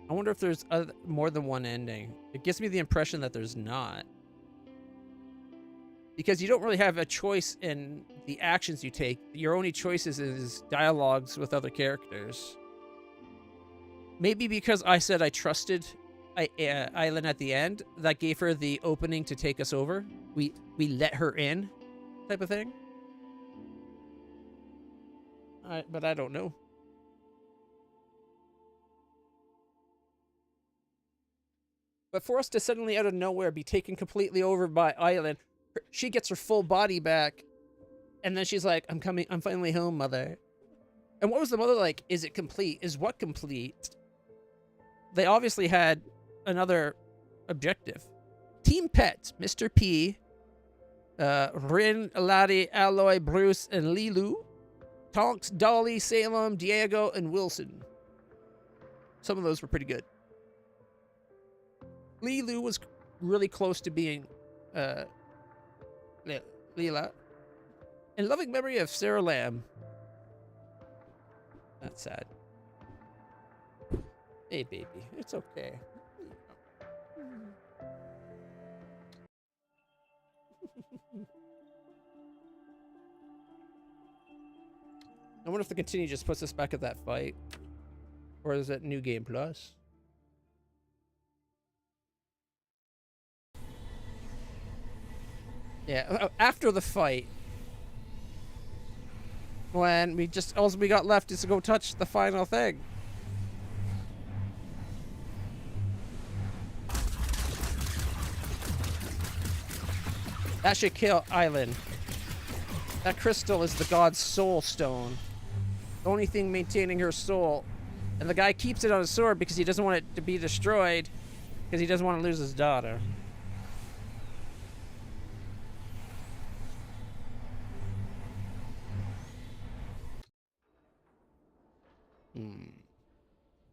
I wonder if there's more than one ending. It gives me the impression that there's not. Because you don't really have a choice in the actions you take. Your only choices is dialogues with other characters. Maybe because I said I trusted Island at the end, that gave her the opening to take us over. We let her in, type of thing. But I don't know. But for us to suddenly out of nowhere be taken completely over by Island, she gets her full body back, and then she's like, I'm finally home, mother. And what was the mother like? Is it complete? Is what complete? They obviously had another objective. Team Pet, Mr. P, Rin, Laddie, Alloy, Bruce, and Lilu. Tonks, Dolly, Salem, Diego, and Wilson. Some of those were pretty good. Lilu was really close to being Leela. In loving memory of Sarah Lamb. That's sad. Hey, baby. It's okay. I wonder if the continue just puts us back at that fight. Or is it New Game Plus? Yeah, after the fight, when all we got left is to go touch the final thing. That should kill Island. That crystal is the god's soul stone. The only thing maintaining her soul. And the guy keeps it on his sword because he doesn't want it to be destroyed, because he doesn't want to lose his daughter.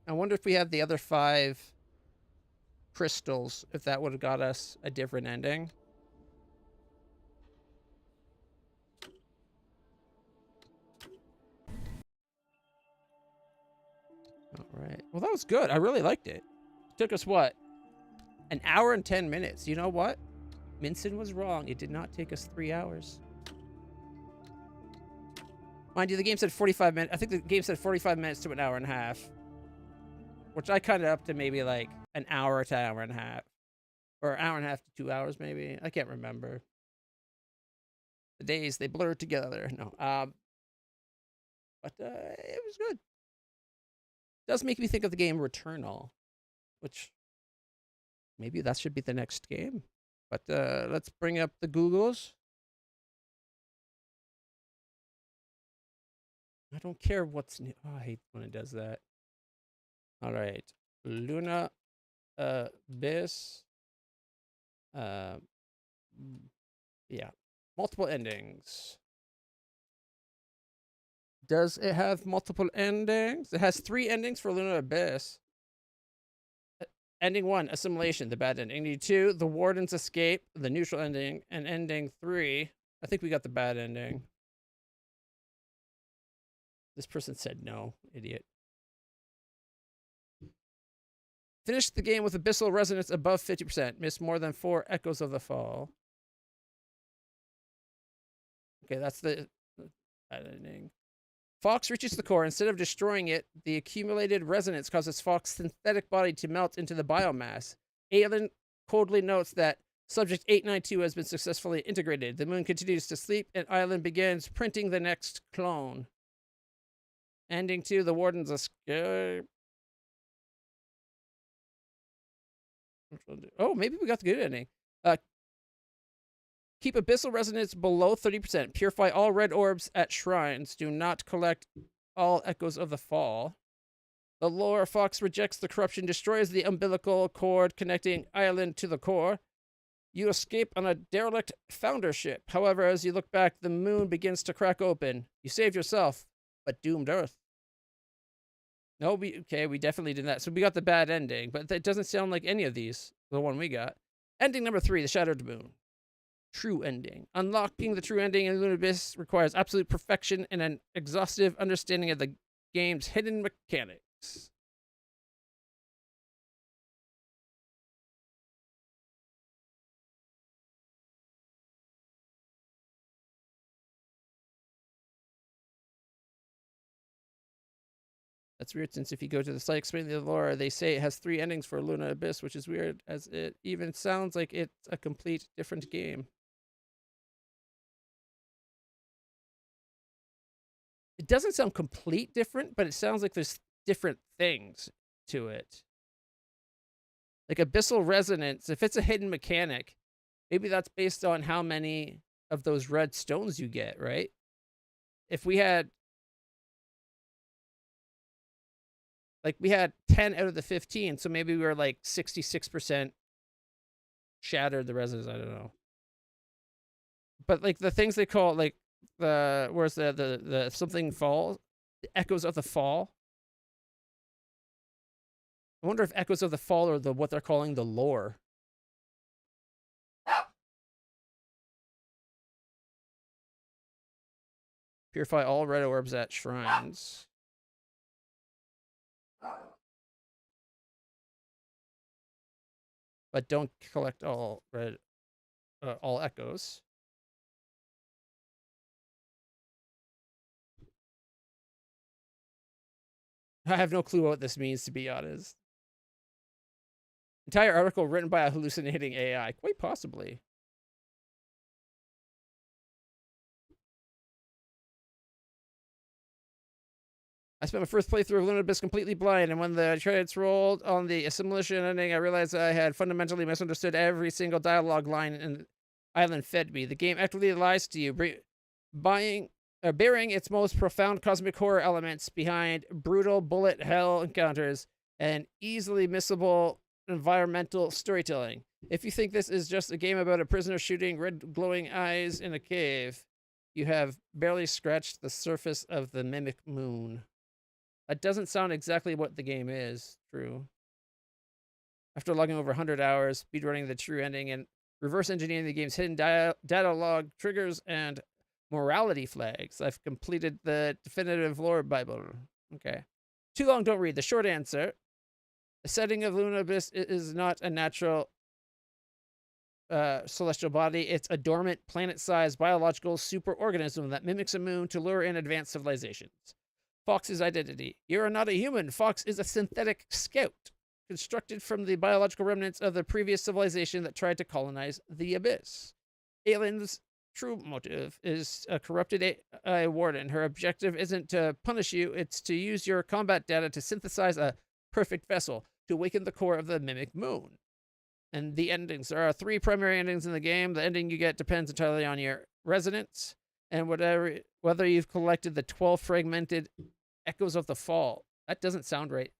I wonder if we had the other 5 crystals, if that would have got us a different ending. Alright. Well, that was good. I really liked it. It took us, what? An hour and 10 minutes. You know what? Minson was wrong. It did not take us 3 hours. Mind you, the game said 45 minutes. I think the game said 45 minutes to an hour and a half. Which I cut it up to maybe like an hour to an hour and a half. Or an hour and a half to 2 hours, maybe. I can't remember. The days, they blurred together. No. But it was good. does make me think of the game Returnal, which maybe that should be the next game. But let's bring up the Googles. I don't care what's new. Oh, I hate when it does that. All right. Luna Abyss. Yeah. Multiple endings. Does it have multiple endings? It has 3 endings for Luna Abyss. Ending 1, Assimilation, the bad ending. Ending 2, The Warden's Escape, the neutral ending. And ending 3, I think we got the bad ending. This person said no, idiot. Finished the game with abyssal resonance above 50%. Missed more than 4 echoes of the fall. Okay, that's the bad ending. Fox reaches the core. Instead of destroying it, the accumulated resonance causes Fox's synthetic body to melt into the biomass. Aelin coldly notes that Subject 892 has been successfully integrated. The moon continues to sleep, and Aelin begins printing the next clone. Ending 2, The Warden's Escape. Oh, maybe we got the good ending. Keep abyssal resonance below 30%. Purify all red orbs at shrines. Do not collect all echoes of the fall. The lore Fox rejects the corruption, destroys the umbilical cord connecting Aelin to the core. You escape on a derelict founder ship. However, as you look back, the moon begins to crack open. You saved yourself, but doomed Earth. No, we definitely did that. So we got the bad ending, but that doesn't sound like any of these. The one we got. Ending number 3, The Shattered Moon. True ending. Unlocking the true ending in Luna Abyss requires absolute perfection and an exhaustive understanding of the game's hidden mechanics. That's weird, since if you go to the site explaining the lore, they say it has 3 endings for Luna Abyss, which is weird, as it even sounds like it's a complete different game. It doesn't sound complete different, but it sounds like there's different things to it. Like abyssal resonance, if it's a hidden mechanic, maybe that's based on how many of those red stones you get, right? If we had... Like, we had 10 out of the 15, so maybe we were like 66% shattered the resonance, I don't know. But like the things they call, like, where's the something fall? The echoes of the fall? I wonder if echoes of the fall are what they're calling the lore. Purify all red orbs at shrines. But don't collect all red, all echoes. I have no clue what this means, to be honest. Entire article written by a hallucinating AI. Quite possibly. I spent my first playthrough of Luna Abyss completely blind, and when the credits rolled on the assimilation ending, I realized I had fundamentally misunderstood every single dialogue line and Aelin fed me. The game actively lies to you, bearing its most profound cosmic horror elements behind brutal bullet hell encounters and easily missable environmental storytelling. If you think this is just a game about a prisoner shooting red glowing eyes in a cave, you have barely scratched the surface of the mimic moon. That doesn't sound exactly what the game is. True. After logging over 100 hours, speedrunning the true ending, and reverse engineering the game's hidden data log triggers and morality flags, I've completed the definitive lore Bible. Okay. Too long, don't read. The short answer: the setting of Luna Abyss is not a natural celestial body. It's a dormant, planet-sized biological superorganism that mimics a moon to lure in advanced civilizations. Fox's identity. You are not a human. Fox is a synthetic scout, constructed from the biological remnants of the previous civilization that tried to colonize the Abyss. Aelin's true motive is a corrupted AI warden. Her objective isn't to punish you, it's to use your combat data to synthesize a perfect vessel to awaken the core of the mimic moon. And the endings. There are 3 primary endings in the game. The ending you get depends entirely on your resonance and whether you've collected the 12 fragmented echoes of the fall. That doesn't sound right.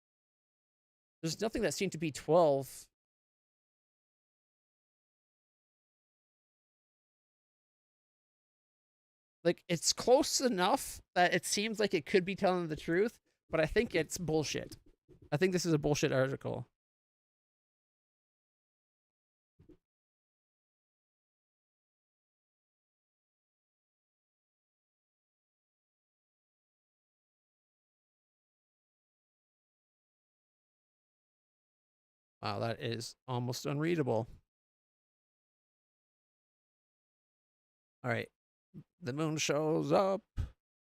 There's nothing that seemed to be 12. Like, it's close enough that it seems like it could be telling the truth, but I think it's bullshit. I think this is a bullshit article. Wow, that is almost unreadable. All right. The moon shows up.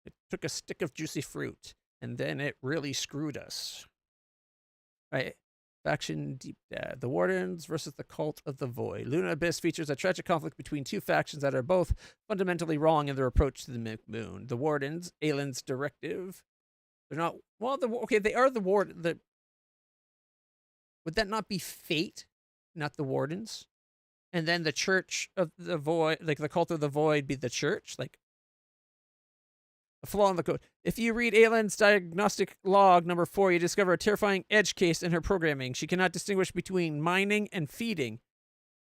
It took a stick of juicy fruit, and then it really screwed us. All right. Faction Deep Dad. The Wardens versus the Cult of the Void. Luna Abyss features a tragic conflict between 2 factions that are both fundamentally wrong in their approach to the moon. The Wardens, Aylin's directive. They're not... Well, okay, they are the Ward... Would that not be fate, not the Wardens? And then the Church of the Void, like the Cult of the Void, be the Church? Like, a flaw in the code. If you read Aylin's diagnostic log number 4, you discover a terrifying edge case in her programming. She cannot distinguish between mining and feeding.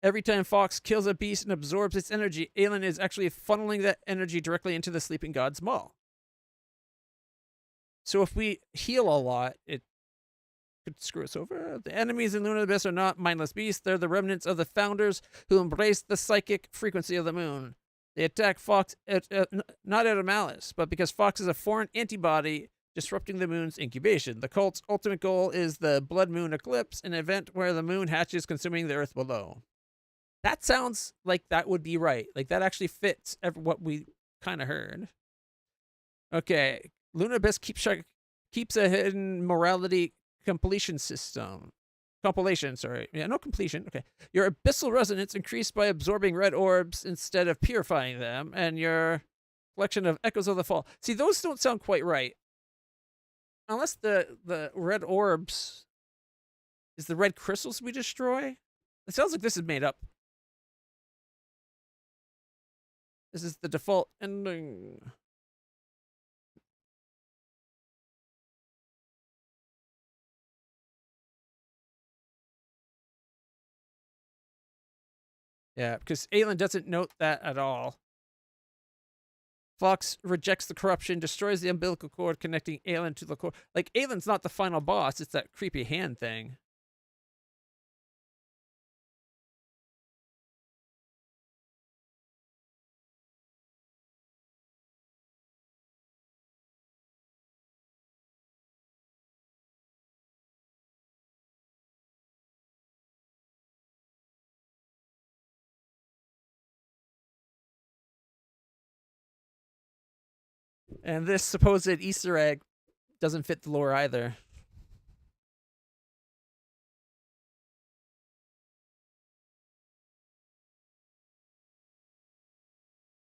Every time Fox kills a beast and absorbs its energy, Aylin is actually funneling that energy directly into the sleeping god's maw. So if we heal a lot, it could screw us over. The enemies in Luna Abyss are not mindless beasts. They're the remnants of the founders who embraced the psychic frequency of the moon. They attack Fox not out of malice, but because Fox is a foreign antibody disrupting the moon's incubation. The cult's ultimate goal is the blood moon eclipse, an event where the moon hatches, consuming the earth below. That sounds like that would be right. Like, that actually fits what we kind of heard. Okay. Luna Abyss keeps a hidden morality compilation, sorry. Yeah, no completion. Okay. Your abyssal resonance increased by absorbing red orbs instead of purifying them, and your collection of echoes of the fall. See, those don't sound quite right. Unless the red orbs is the red crystals we destroy. It sounds like this is made up. This is the default ending. Yeah, because Aylin doesn't note that at all. Fox rejects the corruption, destroys the umbilical cord connecting Aylin to the core. Like, Aylin's not the final boss, it's that creepy hand thing. And this supposed Easter egg doesn't fit the lore either.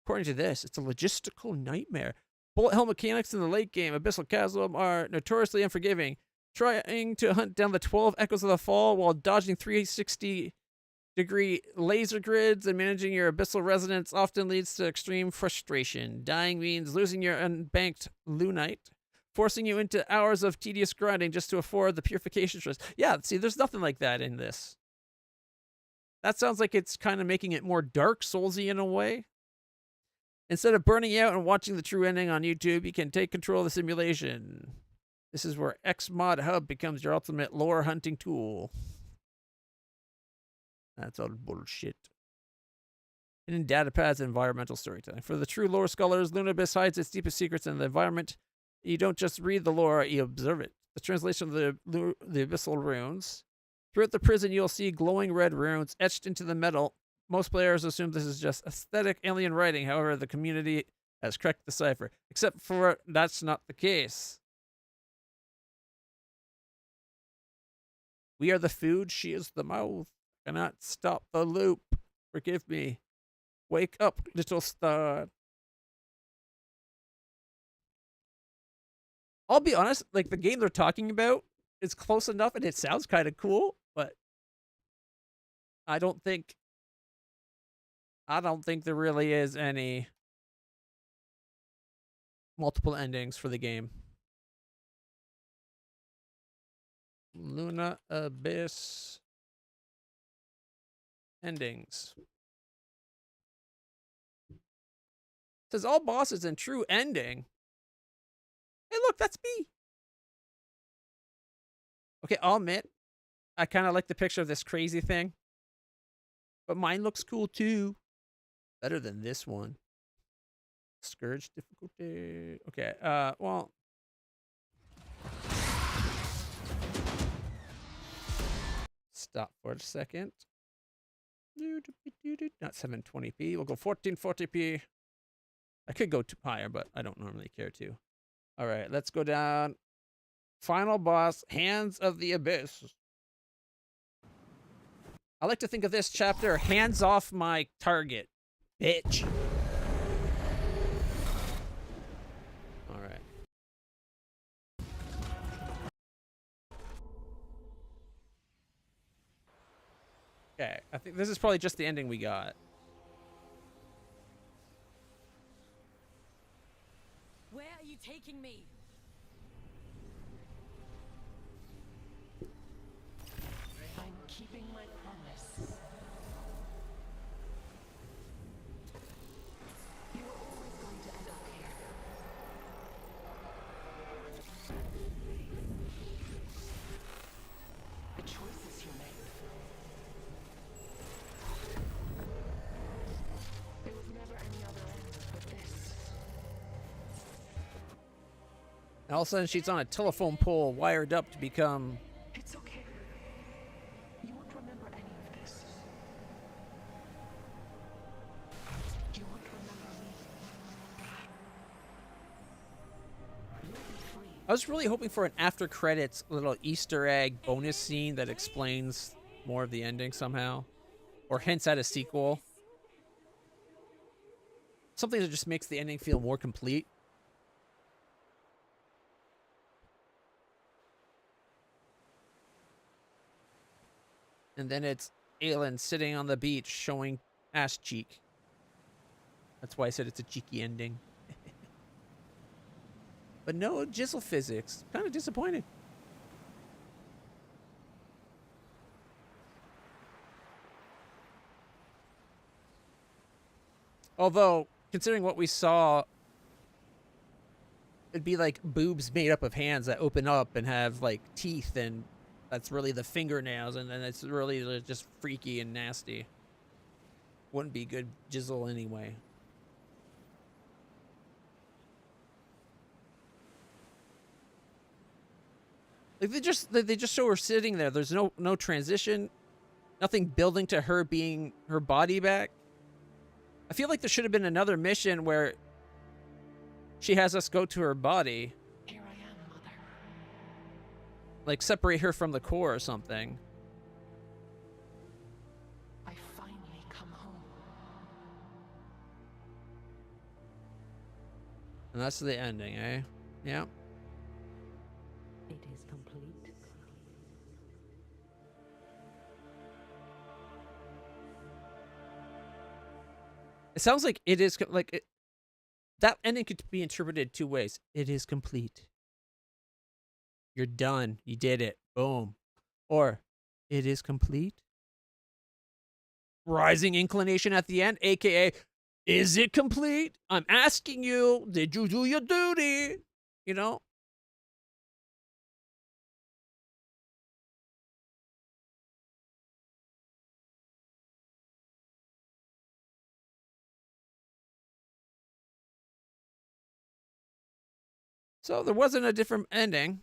According to this, it's a logistical nightmare. Bullet hell mechanics in the late game, Abyssal Chasm, are notoriously unforgiving. Trying to hunt down the 12 echoes of the fall while dodging 360-degree laser grids and managing your abyssal resonance often leads to extreme frustration. Dying means losing your unbanked lunite, forcing you into hours of tedious grinding just to afford the purification stress. Yeah, see, there's nothing like that in this. That sounds like it's kind of making it more Dark Soulsy in a way. Instead of burning out and watching the true ending on YouTube, you can take control of the simulation. This is where Xmod Hub becomes your ultimate lore hunting tool. That's all bullshit. Hidden data pads and environmental storytelling. For the true lore scholars, Luna Abyss hides its deepest secrets in the environment. You don't just read the lore, you observe it. The translation of the abyssal runes. Throughout the prison, you'll see glowing red runes etched into the metal. Most players assume this is just aesthetic alien writing. However, the community has cracked the cipher. Except for that's not the case. We are the food, she is the mouth. Cannot stop the loop. Forgive me. Wake up, little star. I'll be honest, like the game they're talking about is close enough and it sounds kind of cool, but I don't think there really is any multiple endings for the game. Luna Abyss endings. Says all bosses and true ending. Hey, look, that's me. Okay, I'll admit, I kind of like the picture of this crazy thing. But mine looks cool too. Better than this one. Scourge difficulty. Okay, well. Stop for a second. Not 720p. We'll go 1440p. I could go higher, but I don't normally care to. All right, let's go down. Final boss, Hands of the Abyss. I like to think of this chapter, hands off my target, bitch. All right. Okay, I think this is probably just the ending we got. Where are you taking me? I'm keeping my promise. You were always going to end up here. The choices you make. There was never any other end but this. And all of a sudden, she's on a telephone pole wired up to become... It's okay. You won't remember any of this. You won't remember me. You'll be free. I was really hoping for an after credits little Easter egg bonus scene that explains more of the ending somehow. Or hints at a sequel. Something that just makes the ending feel more complete. And then it's Aelin sitting on the beach showing ass cheek. That's why I said it's a cheeky ending. But no jizzle physics. Kind of disappointed. Although, considering what we saw, it'd be like boobs made up of hands that open up and have like teeth, and that's really the fingernails, and then it's really just freaky and nasty. Wouldn't be good jizzle anyway. Like they just show her sitting there. There's no transition, nothing building to her being her body back. I feel like there should have been another mission where she has us go to her body. Here I am, Mother. Like separate her from the core or something. I finally come home. And that's the ending, eh? Yeah. It is complete. It sounds like it is like it, that ending could be interpreted two ways. It is complete. You're done. You did it. Boom. Or it is complete. Rising inclination at the end, aka, is it complete? I'm asking you, did you do your duty? You know? So there wasn't a different ending.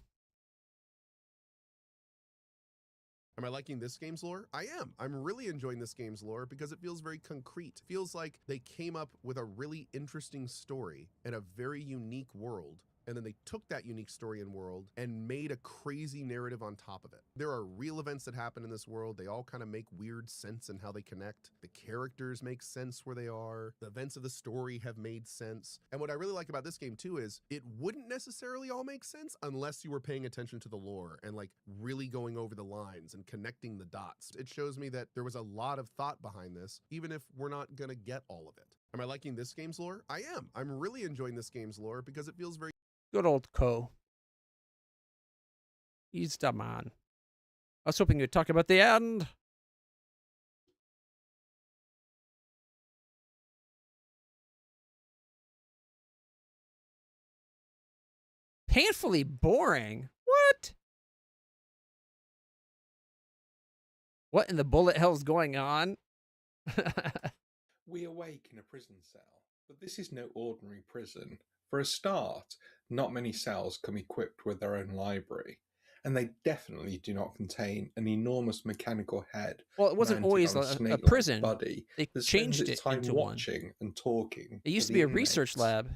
Am I liking this game's lore? I am. I'm really enjoying this game's lore because it feels very concrete. It feels like they came up with a really interesting story and a very unique world and then they took that unique story and world and made a crazy narrative on top of it. There are real events that happen in this world. They all kind of make weird sense in how they connect. The characters make sense where they are. The events of the story have made sense. And what I really like about this game too is it wouldn't necessarily all make sense unless you were paying attention to the lore and like really going over the lines and connecting the dots. It shows me that there was a lot of thought behind this, even if we're not gonna get all of it. Am I liking this game's lore? I am. I'm really enjoying this game's lore because it feels very Good old Co. He's the man. I was hoping you'd talk about the end. Painfully boring. What? What in the bullet hell's going on? We awake in a prison cell, but this is no ordinary prison. For a start, not many cells come equipped with their own library, and they definitely do not contain an enormous mechanical head. Well, it wasn't always a prison. Body they that changed spends its it time into watching one. and talking. It used to be a research lab.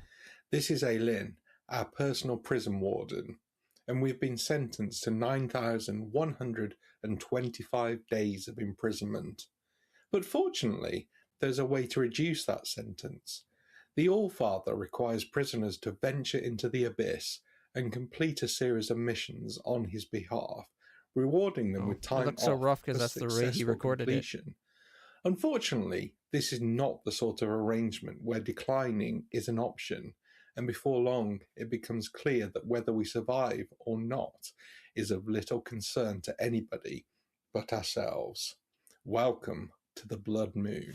This is Litl, our personal prison warden, and we've been sentenced to 9,125 days of imprisonment. But fortunately, there's a way to reduce that sentence. The All-Father requires prisoners to venture into the abyss and complete a series of missions on his behalf, rewarding them with time it looks so rough because that's the way he recorded completion. Unfortunately, this is not the sort of arrangement where declining is an option, and before long it becomes clear that whether we survive or not is of little concern to anybody but ourselves. Welcome to the Blood Moon.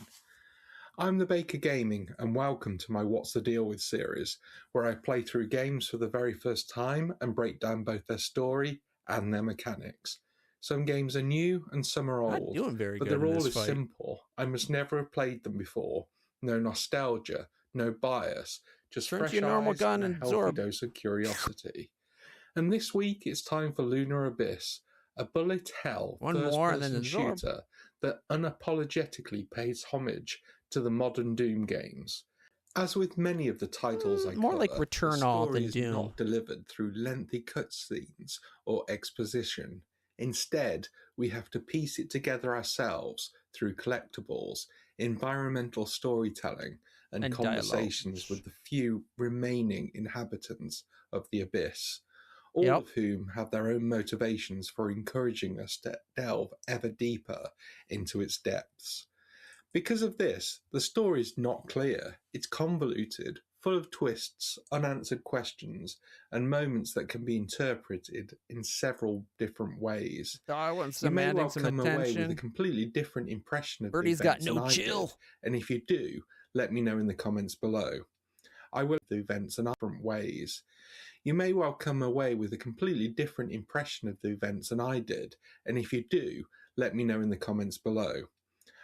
I'm the Baker Gaming, and welcome to my What's the Deal With series, where I play through games for the very first time and break down both their story and their mechanics. Some games are new and some are old, Not doing very but good they're in all this as fight. simple. I must never have played them before. No nostalgia, no bias, just Turn to fresh your normal eyes gun and a and healthy absorb. dose of curiosity. And this week it's time for Lunar Abyss, a bullet hell One more and then first-person absorb. shooter that unapologetically pays homage to the modern Doom games. As with many of the titles I more cover, like Returnal the story than is Doom. not delivered through lengthy cutscenes or exposition. Instead, we have to piece it together ourselves through collectibles, environmental storytelling, and conversations with the few remaining inhabitants of the Abyss, all of whom have their own motivations for encouraging us to delve ever deeper into its depths. Because of this, the story is not clear. It's convoluted, full of twists, unanswered questions, and moments that can be interpreted in several different ways. I want You some may adding well some come away with a attention. completely different impression of Birdie's the got events no than I chill. did, and if you do, let me know in the comments below. I will the events in different ways. You may well come away with a completely different impression of the events than I did, and if you do, let me know in the comments below.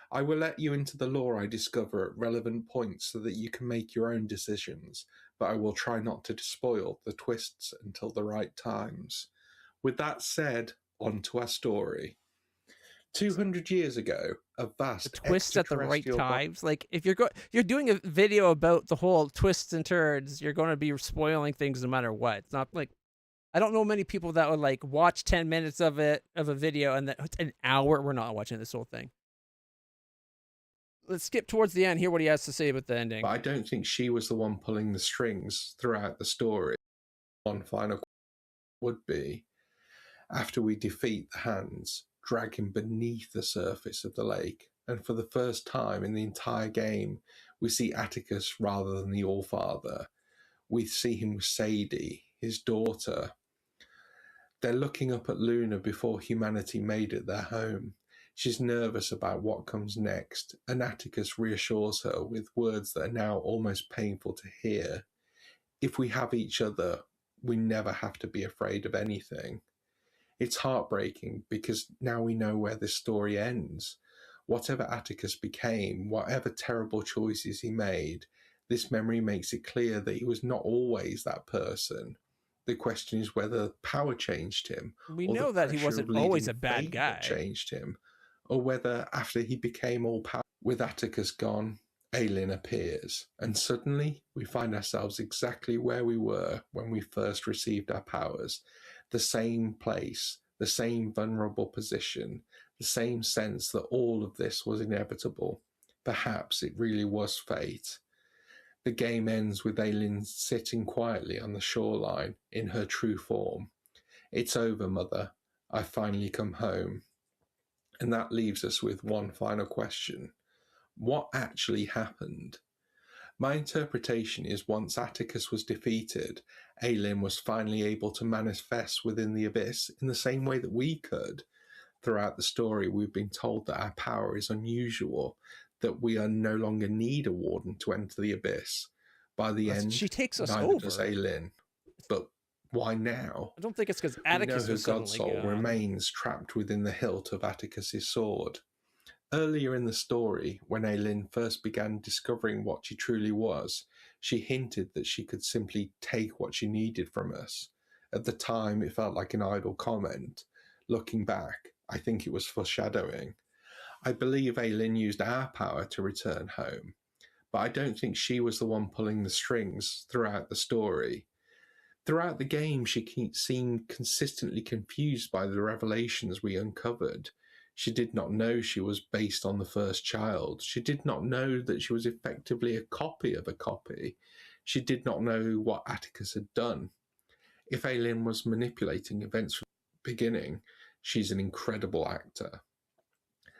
I will let you into the lore I discover at relevant points so that you can make your own decisions, but I will try not to spoil the twists until the right times. With that said, on to our story. 200 years ago, a vast Twists at the right extraterrestrial times. Like if you're doing a video about the whole twists and turns, you're going to be spoiling things no matter what. It's not like I don't know many people that would like watch 10 minutes of a video and that an hour we're not watching this whole thing. Let's skip towards the end, hear what he has to say about the ending. But I don't think she was the one pulling the strings throughout the story. One final would be, after we defeat the Hands, drag him beneath the surface of the lake, and for the first time in the entire game, we see Atticus rather than the All-Father. We see him with Sadie, his daughter. They're looking up at Luna before humanity made it their home. She's nervous about what comes next, and Atticus reassures her with words that are now almost painful to hear. If we have each other, we never have to be afraid of anything. It's heartbreaking because now we know where this story ends. Whatever Atticus became, whatever terrible choices he made, this memory makes it clear that he was not always that person. The question is whether power changed him. We or know the that he pressure wasn't of always leading a bad fate guy. that changed him, or whether after he became all power, with Atticus gone, Aelin appears, and suddenly we find ourselves exactly where we were when we first received our powers. The same place, the same vulnerable position, the same sense that all of this was inevitable. Perhaps it really was fate. The game ends with Aelin sitting quietly on the shoreline in her true form. It's over, Mother. I've finally come home. And that leaves us with one final question. What actually happened? My interpretation is once Atticus was defeated, Aelin was finally able to manifest within the abyss in the same way that we could. Throughout the story, we've been told that our power is unusual, that we are no longer need a warden to enter the abyss. By the end, she takes us neither over. does Aelin. But why now? I don't think it's because Atticus was we know her suddenly god soul gone. remains trapped within the hilt of Atticus's sword. Earlier in the story, when Aelin first began discovering what she truly was, she hinted that she could simply take what she needed from us. At the time, it felt like an idle comment. Looking back, I think it was foreshadowing. I believe Aelin used our power to return home, but I don't think she was the one pulling the strings throughout the story. Throughout the game, she seemed consistently confused by the revelations we uncovered. She did not know she was based on the first child. She did not know that she was effectively a copy of a copy. She did not know what Atticus had done. If Aelin was manipulating events from the beginning, she's an incredible actor.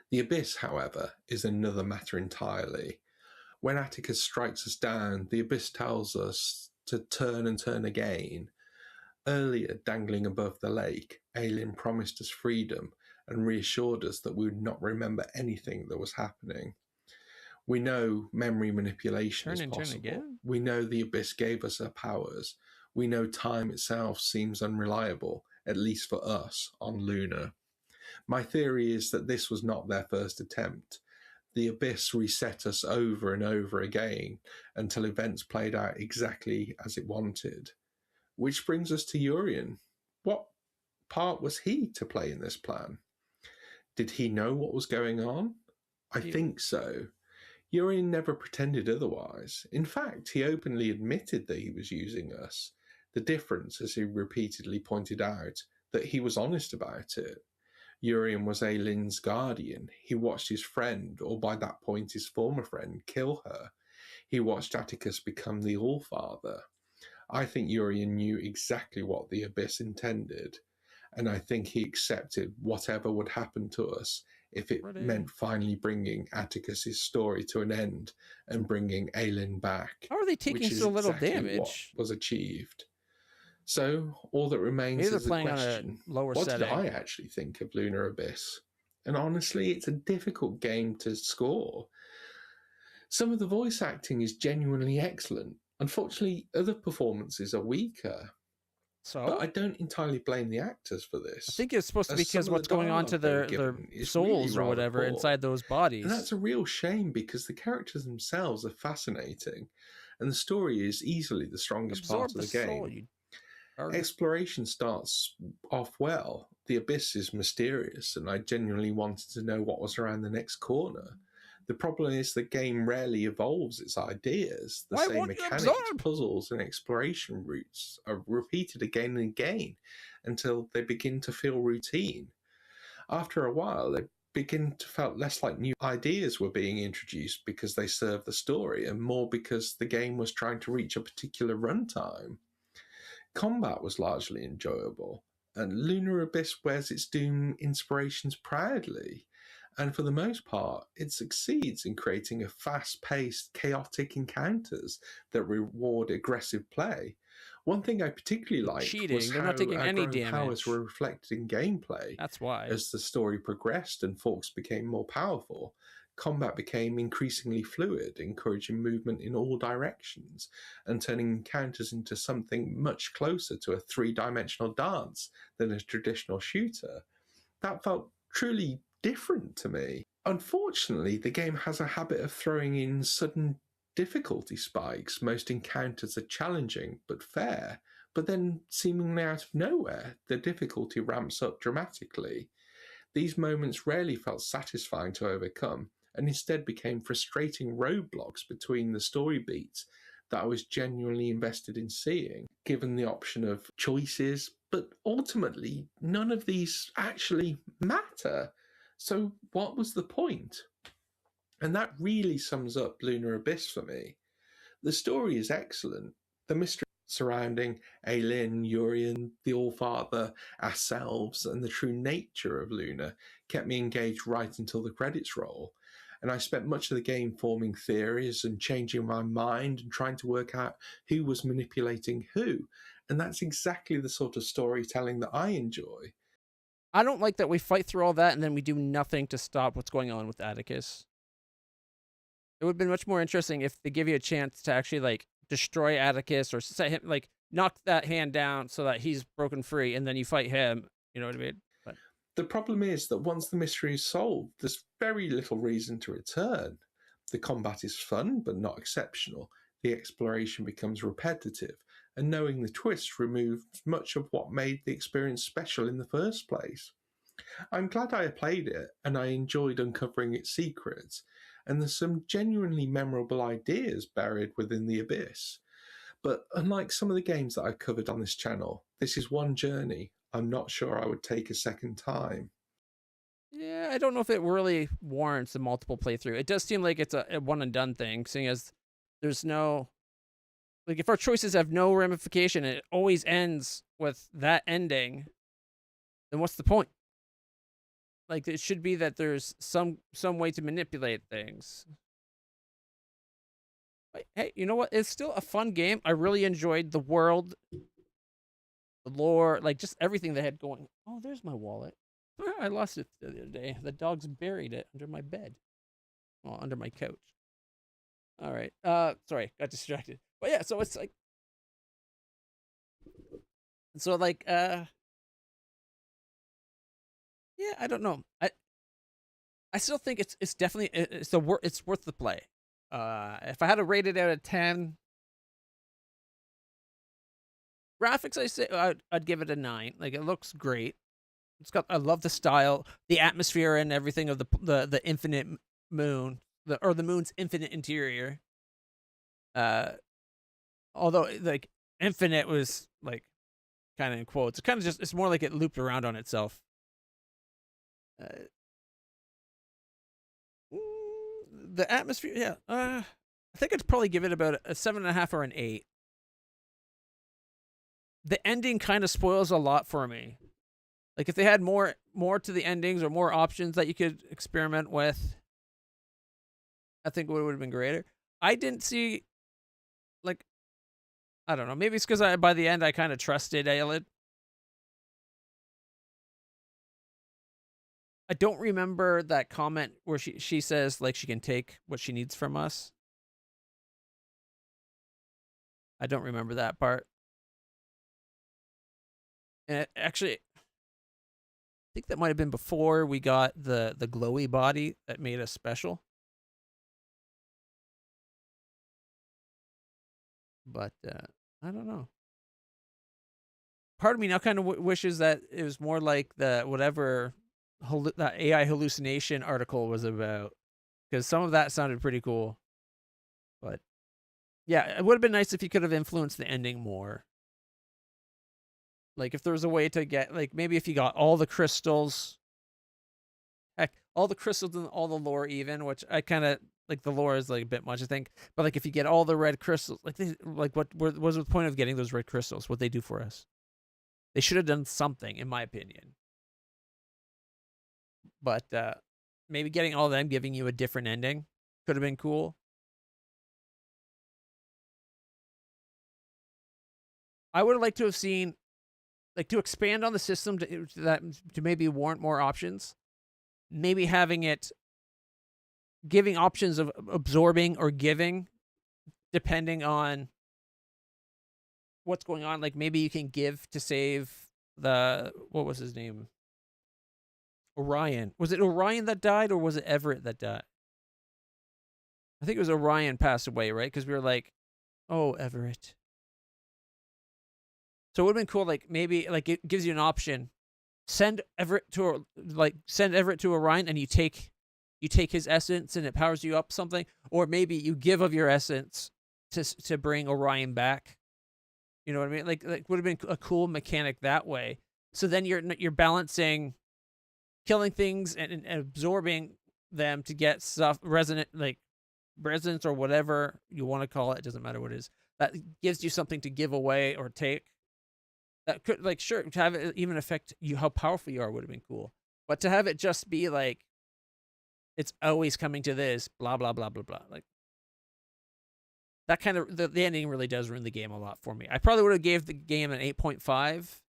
The Abyss, however, is another matter entirely. When Atticus strikes us down, the Abyss tells us to turn and turn again. Earlier, dangling above the lake, Aelin promised us freedom and reassured us that we would not remember anything that was happening. We know memory manipulation is possible. We know the Abyss gave us her powers. We know time itself seems unreliable, at least for us, on Luna. My theory is that this was not their first attempt. The Abyss reset us over and over again until events played out exactly as it wanted. Which brings us to Urien. What part was he to play in this plan? Did he know what was going on? I think so. Urien never pretended otherwise. In fact, he openly admitted that he was using us. The difference, as he repeatedly pointed out, that he was honest about it. Urien was Aelin's guardian. He watched his friend, or by that point his former friend, kill her. He watched Atticus become the All-Father. I think Urien knew exactly what the Abyss intended, and I think he accepted whatever would happen to us if it meant finally bringing Atticus's story to an end and bringing Aelin back. How are they taking so little damage? What was achieved. So all that remains is the question, what did I actually think of Lunar Abyss? And honestly, it's a difficult game to score. Some of the voice acting is genuinely excellent. Unfortunately, other performances are weaker. But I don't entirely blame the actors for this. I think it's supposed to be because what's going on to their souls or whatever inside those bodies. And that's a real shame because the characters themselves are fascinating. And the story is easily the strongest part of the game. Exploration starts off well. The Abyss is mysterious, and I genuinely wanted to know what was around the next corner. The problem is the game rarely evolves its ideas. The same mechanics, puzzles, and exploration routes are repeated again and again until they begin to feel routine. After a while, they begin to feel less like new ideas were being introduced because they serve the story, and more because the game was trying to reach a particular runtime. Combat was largely enjoyable, and Lunar Abyss wears its Doom inspirations proudly, and for the most part, it succeeds in creating a fast-paced, chaotic encounters that reward aggressive play. One thing I particularly liked was how our powers were reflected in gameplay. That's why. As the story progressed and Forks became more powerful, combat became increasingly fluid, encouraging movement in all directions and turning encounters into something much closer to a three-dimensional dance than a traditional shooter. That felt truly different to me. Unfortunately, the game has a habit of throwing in sudden difficulty spikes. Most encounters are challenging but fair, but then seemingly out of nowhere, the difficulty ramps up dramatically. These moments rarely felt satisfying to overcome, and instead became frustrating roadblocks between the story beats that I was genuinely invested in seeing, given the option of choices. But ultimately, none of these actually matter. So what was the point? And that really sums up Lunar Abyss for me. The story is excellent. The mystery surrounding Aelin, Urian, the All-Father, ourselves, and the true nature of Luna kept me engaged right until the credits roll. And I spent much of the game forming theories and changing my mind and trying to work out who was manipulating who. And that's exactly the sort of storytelling that I enjoy. I don't like that we fight through all that and then we do nothing to stop what's going on with Atticus. It would have been much more interesting if they give you a chance to actually, like, destroy Atticus or set him, like, knock that hand down so that he's broken free, and then you fight him. You know what I mean? But the problem is that once the mystery is solved, there's very little reason to return. The combat is fun, but not exceptional. The exploration becomes repetitive, and knowing the twist removes much of what made the experience special in the first place. I'm glad I played it, and I enjoyed uncovering its secrets, and there's some genuinely memorable ideas buried within the Abyss. But unlike some of the games that I've covered on this channel, this is one journey I'm not sure I would take a second time. yeah, I don't know if it really warrants a multiple playthrough. It does seem like it's a one and done thing, seeing as there's no, like, if our choices have no ramification and it always ends with that ending, then what's the point? Like, it should be that there's some way to manipulate things. But, hey, you know what? It's still a fun game. I really enjoyed the world, the lore, like, just everything they had going. Oh, there's my wallet. I lost it the other day. The dog's buried it under my bed. Well, under my couch. All right. Sorry, got distracted. But yeah, so it's like, so like, yeah, I don't know. I still think it's definitely it's worth the play. If I had to rate it out of 10, graphics, I say I'd give it a 9. Like, it looks great. I love the style, the atmosphere, and everything of the infinite moon, the moon's infinite interior. Although, like, infinite was, like, kind of in quotes. It's more like it looped around on itself. The atmosphere, yeah. I think I'd probably give it about a 7.5 or an 8. The ending kind of spoils a lot for me. Like, if they had more to the endings or more options that you could experiment with, I think it would have been greater. I didn't see, like, I don't know. Maybe it's because by the end I kind of trusted Aelin. I don't remember that comment where she says, like, she can take what she needs from us. I don't remember that part. And actually, I think that might have been before we got the glowy body that made us special. But I don't know. Part of me now kind of wishes that it was more like the whatever that AI hallucination article was about, because some of that sounded pretty cool. But yeah, it would have been nice if you could have influenced the ending more. Like, if there was a way to get, like, maybe if you got all the crystals, heck, all the crystals and all the lore even, which I kind of, like, the lore is, like, a bit much, I think. But, like, if you get all the red crystals, like, what was the point of getting those red crystals? What they do for us? They should have done something, in my opinion. But maybe getting all of them, giving you a different ending, could have been cool. I would have liked to have seen, like, to expand on the system to maybe warrant more options. Maybe having it, giving options of absorbing or giving, depending on what's going on. Like, maybe you can give to save what was his name? Orion. Was it Orion that died, or was it Everett that died? I think it was Orion passed away, right? Because we were like, oh, Everett. So it would have been cool, like, maybe, like, it gives you an option. Send Everett to Orion, and you take you take his essence and it powers you up something, or maybe you give of your essence to bring Orion back. You know what I mean? Like would have been a cool mechanic that way. So then you're balancing killing things and absorbing them to get stuff resonant, like resonance or whatever you want to call it. It doesn't matter what it is. That gives you something to give away or take. That could, like, sure, to have it even affect you how powerful you are would have been cool. But to have it just be like, it's always coming to this, blah, blah, blah, blah, blah. Like, that kind of, the ending really does ruin the game a lot for me. I probably would have gave the game an 8.5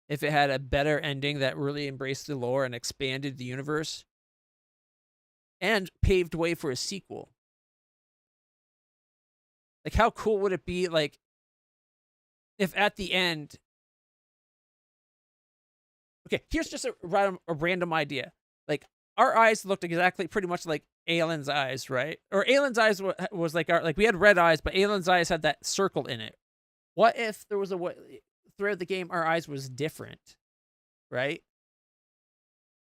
if it had a better ending that really embraced the lore and expanded the universe and paved way for a sequel. Like, how cool would it be, like, if at the end... Okay, here's just a random idea. Like, our eyes looked exactly pretty much like Aylin's eyes, right? Or Aylin's eyes was like our, like, we had red eyes, but Aylin's eyes had that circle in it. What if there was a way throughout the game our eyes was different, right?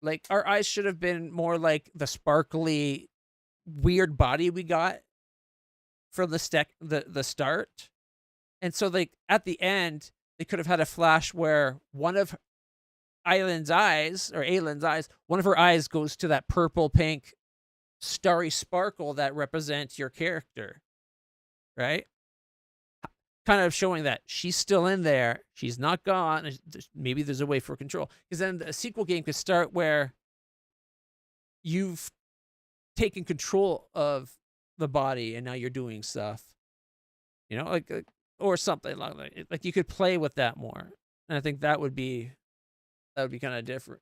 Like, our eyes should have been more like the sparkly, weird body we got from the start. And so, like, at the end, they could have had a flash where one of Aylin's eyes, one of her eyes goes to that purple, pink, starry sparkle that represents your character, right? Kind of showing that she's still in there. She's not gone. Maybe there's a way for control. Because then the sequel game could start where you've taken control of the body and now you're doing stuff. You know, like or something like you could play with that more. And I think that would be kind of different,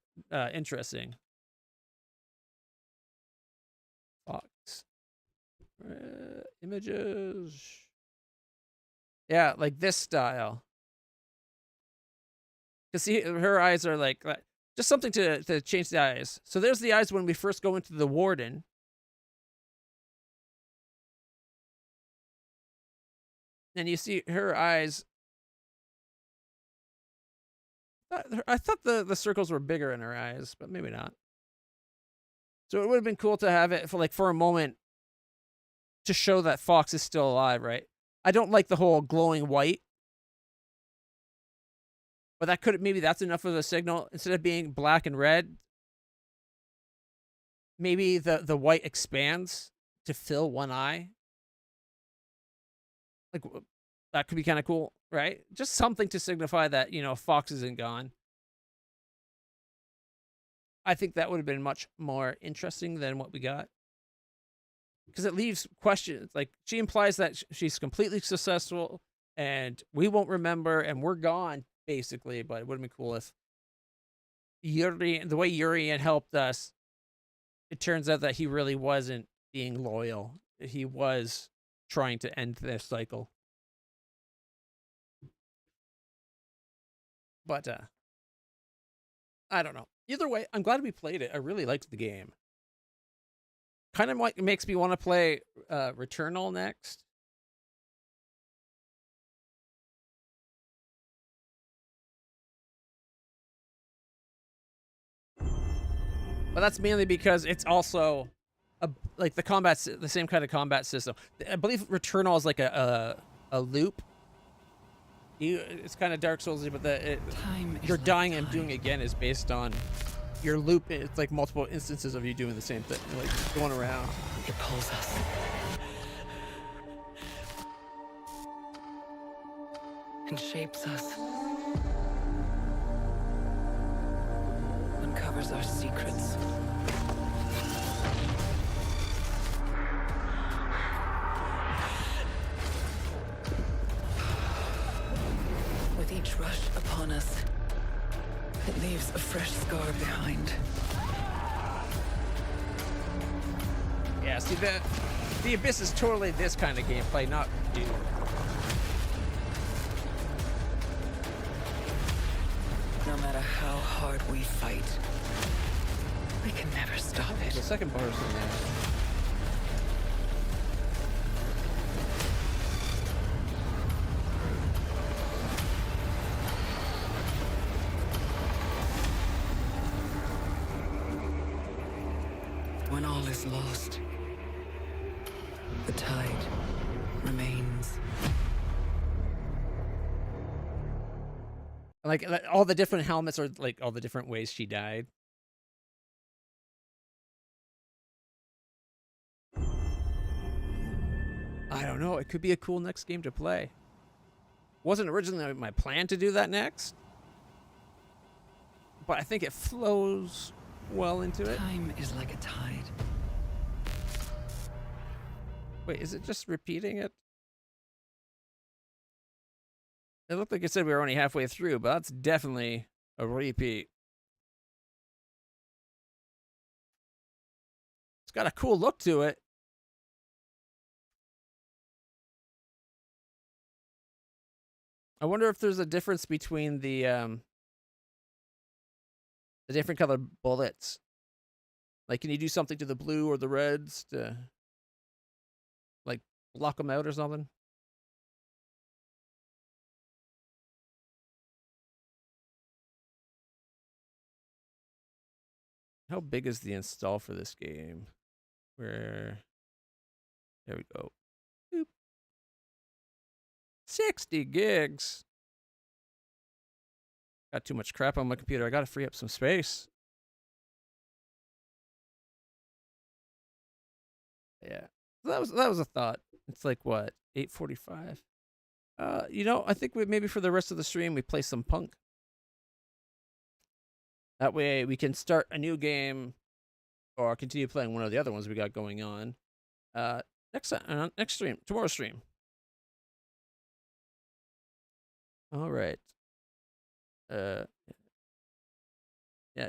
interesting. Fox. Images. Yeah, like this style. Because see, her eyes are like just something to change the eyes. So there's the eyes when we first go into the Warden. And you see her eyes. I thought the circles were bigger in her eyes, but maybe not. So it would have been cool to have it for a moment to show that Fox is still alive, right? I don't like the whole glowing white. But maybe that's enough of a signal. Instead of being black and red, maybe the white expands to fill one eye. Like, that could be kind of cool, right? Just something to signify that, Fox isn't gone. I think that would have been much more interesting than what we got. Because it leaves questions. Like, she implies that she's completely successful and we won't remember and we're gone, basically. But it would have been cool if the way Urian helped us, it turns out that he really wasn't being loyal. He was trying to end this cycle. But I don't know. Either way, I'm glad we played it. I really liked the game. Kind of makes me want to play Returnal next. But that's mainly because it's also like the same kind of combat system. I believe Returnal is like a loop. It's kind of Dark Souls-y, but you're dying and doing again is based on your loop. It's like multiple instances of you doing the same thing, like going around. It pulls us. And shapes us. Uncovers our secrets. With each rush upon us, it leaves a fresh scar behind. Yeah, see, the Abyss is totally this kind of gameplay, not Doom. No matter how hard we fight, we can never stop it. The second bar is in there. When all all is lost. The tide remains. Like all the different helmets are like all the different ways she died. I don't know. It could be a cool next game to play. Wasn't originally my plan to do that next, but I think it flows well into it. Time is like a tide. Wait, is it just repeating it? It looked like it said we were only halfway through, but that's definitely a repeat. It's got a cool look to it. I wonder if there's a difference between the different colored bullets. Like, can you do something to the blue or the reds to, like, block them out or something? How big is the install for this game? There we go. Boop. 60 gigs. Got too much crap on my computer. I gotta free up some space. Yeah, that was a thought. It's like what, 8:45. You know, I think maybe for the rest of the stream we play some Punk. That way we can start a new game or continue playing one of the other ones we got going on. Next stream, tomorrow's stream. All right. Yeah,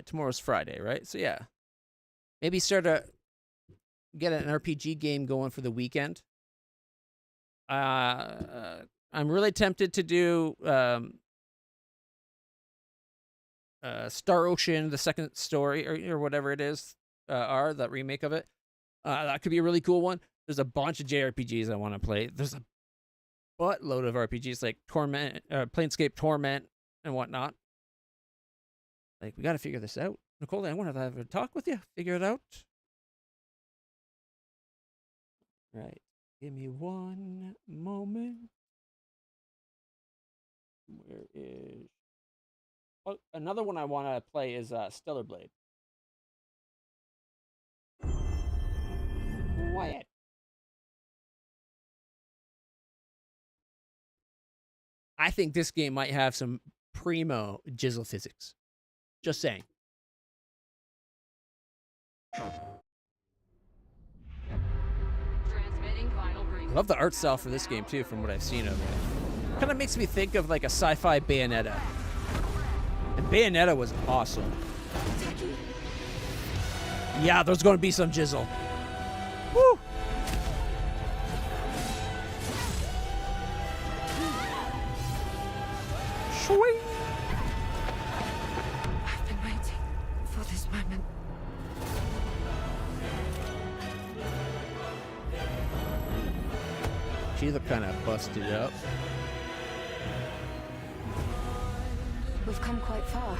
tomorrow's Friday, right? So yeah, maybe start get an RPG game going for the weekend. I'm really tempted to do Star Ocean, the second story, or whatever it is, that remake of it. That could be a really cool one. There's a bunch of JRPGs I want to play. There's a buttload of RPGs like Planescape Torment and whatnot. Like, we got to figure this out. Nicole, I want to have a talk with you. Figure it out. Right. Give me one moment. Where is... Oh, another one I want to play is Stellar Blade. Quiet. I think this game might have some primo jizzle physics. Just saying. I love the art style for this game too, from what I've seen of it. Kind of makes me think of like a sci-fi Bayonetta. And Bayonetta was awesome. Yeah, there's going to be some jizzle. Woo! Sweet. I've been waiting for this moment. She looked kind of busted up. We've come quite far.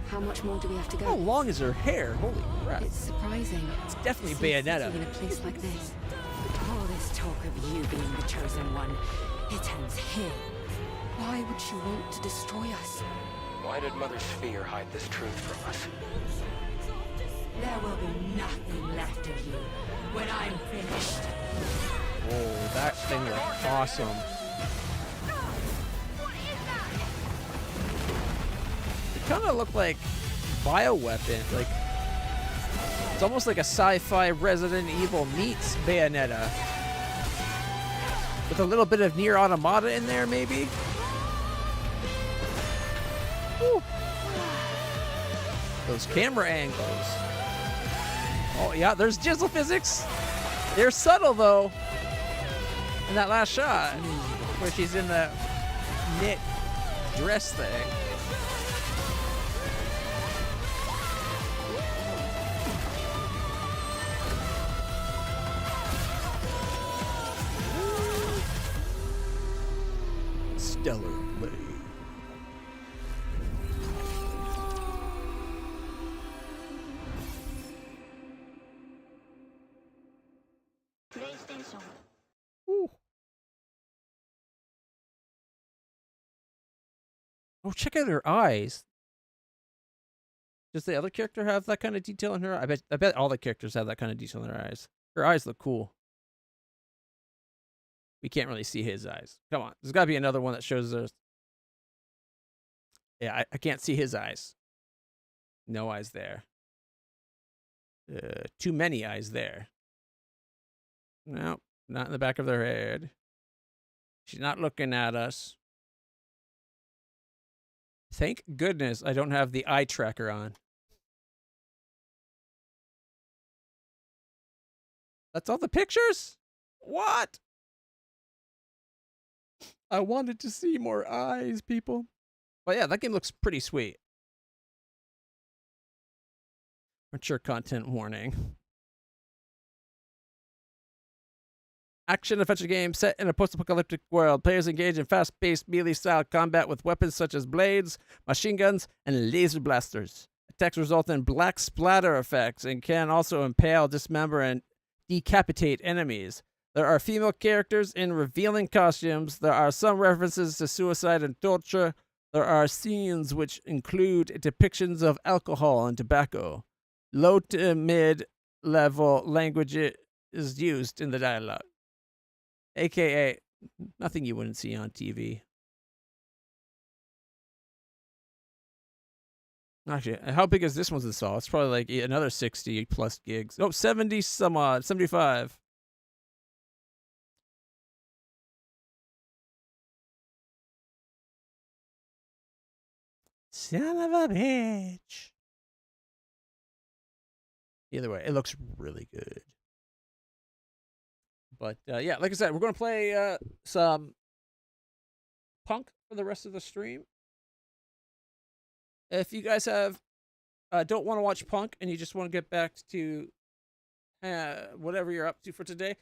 How much more do we have to go? How long is her hair? Holy crap. It's surprising. It's definitely Bayonetta. In a place like this. All this talk of you being the chosen one, it ends here. Why would she want to destroy us? Why did Mother Sphere hide this truth from us? There will be nothing left of you when I'm finished. Oh, that thing looked awesome. It kind of looked like Bioweapon. Like, it's almost like a sci-fi Resident Evil meets Bayonetta. With a little bit of Nier Automata in there, maybe? Woo. Those camera angles. Oh, yeah, there's jizzle physics. They're subtle, though. In that last shot, where she's in the knit dress thing. Stellar Blade. Oh, check out her eyes. Does the other character have that kind of detail in her? I bet all the characters have that kind of detail in their eyes. Her eyes look cool. We can't really see his eyes. Come on. There's got to be another one that shows us. Yeah, I can't see his eyes. No eyes there. Too many eyes there. No, not in the back of their head. She's not looking at us. Thank goodness I don't have the eye tracker on. That's all the pictures? What? I wanted to see more eyes, people. But yeah, that game looks pretty sweet. Mature content warning. Action-adventure game set in a post-apocalyptic world. Players engage in fast-paced melee-style combat with weapons such as blades, machine guns, and laser blasters. Attacks result in black splatter effects and can also impale, dismember, and decapitate enemies. There are female characters in revealing costumes. There are some references to suicide and torture. There are scenes which include depictions of alcohol and tobacco. Low to mid-level language is used in the dialogue. AKA, nothing you wouldn't see on TV. Actually, how big is this one's install? It's probably like another 60 plus gigs. Oh, 70 some odd, 75. Son of a bitch. Either way, it looks really good. But yeah, like I said, we're going to play some Punk for the rest of the stream. If you guys have don't want to watch Punk and you just want to get back to whatever you're up to for today,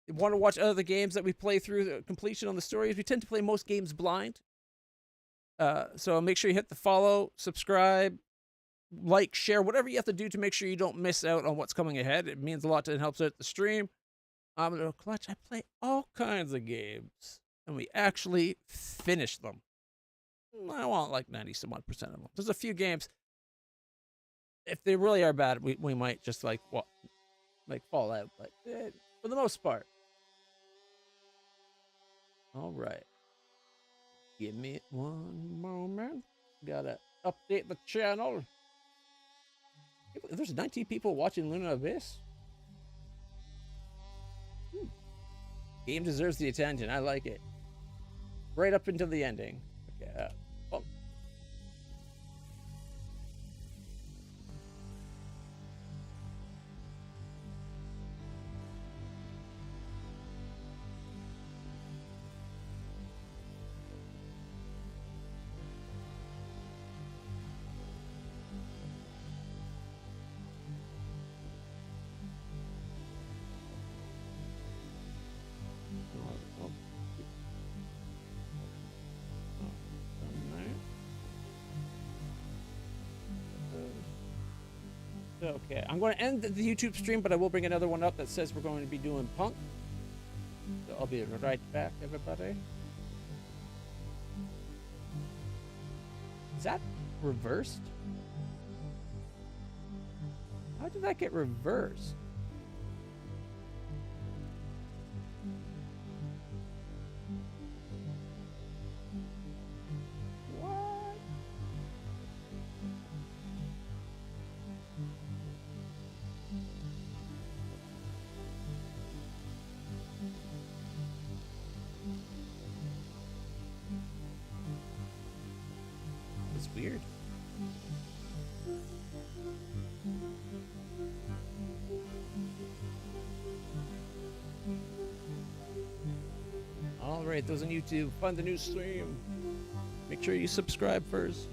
you want to watch other games that we play through the completion on the stories, we tend to play most games blind. So make sure you hit the follow, subscribe, like, share, whatever you have to do to make sure you don't miss out on what's coming ahead. It means a lot and helps out the stream. I'm LitlClutch. I play all kinds of games, and we actually finish them. I want like 90-some-odd% of them. There's a few games, if they really are bad, we might just like fall out, but for the most part. All right. Give me one moment. Gotta update the channel. There's 19 people watching Luna Abyss. Game deserves the attention. I like it. Right up until the ending. Okay. Okay, I'm going to end the YouTube stream, but I will bring another one up that says we're going to be doing Punk. So I'll be right back, everybody. Is that reversed? How did that get reversed? Weird. All right, those on YouTube, find the new stream. Make sure you subscribe first.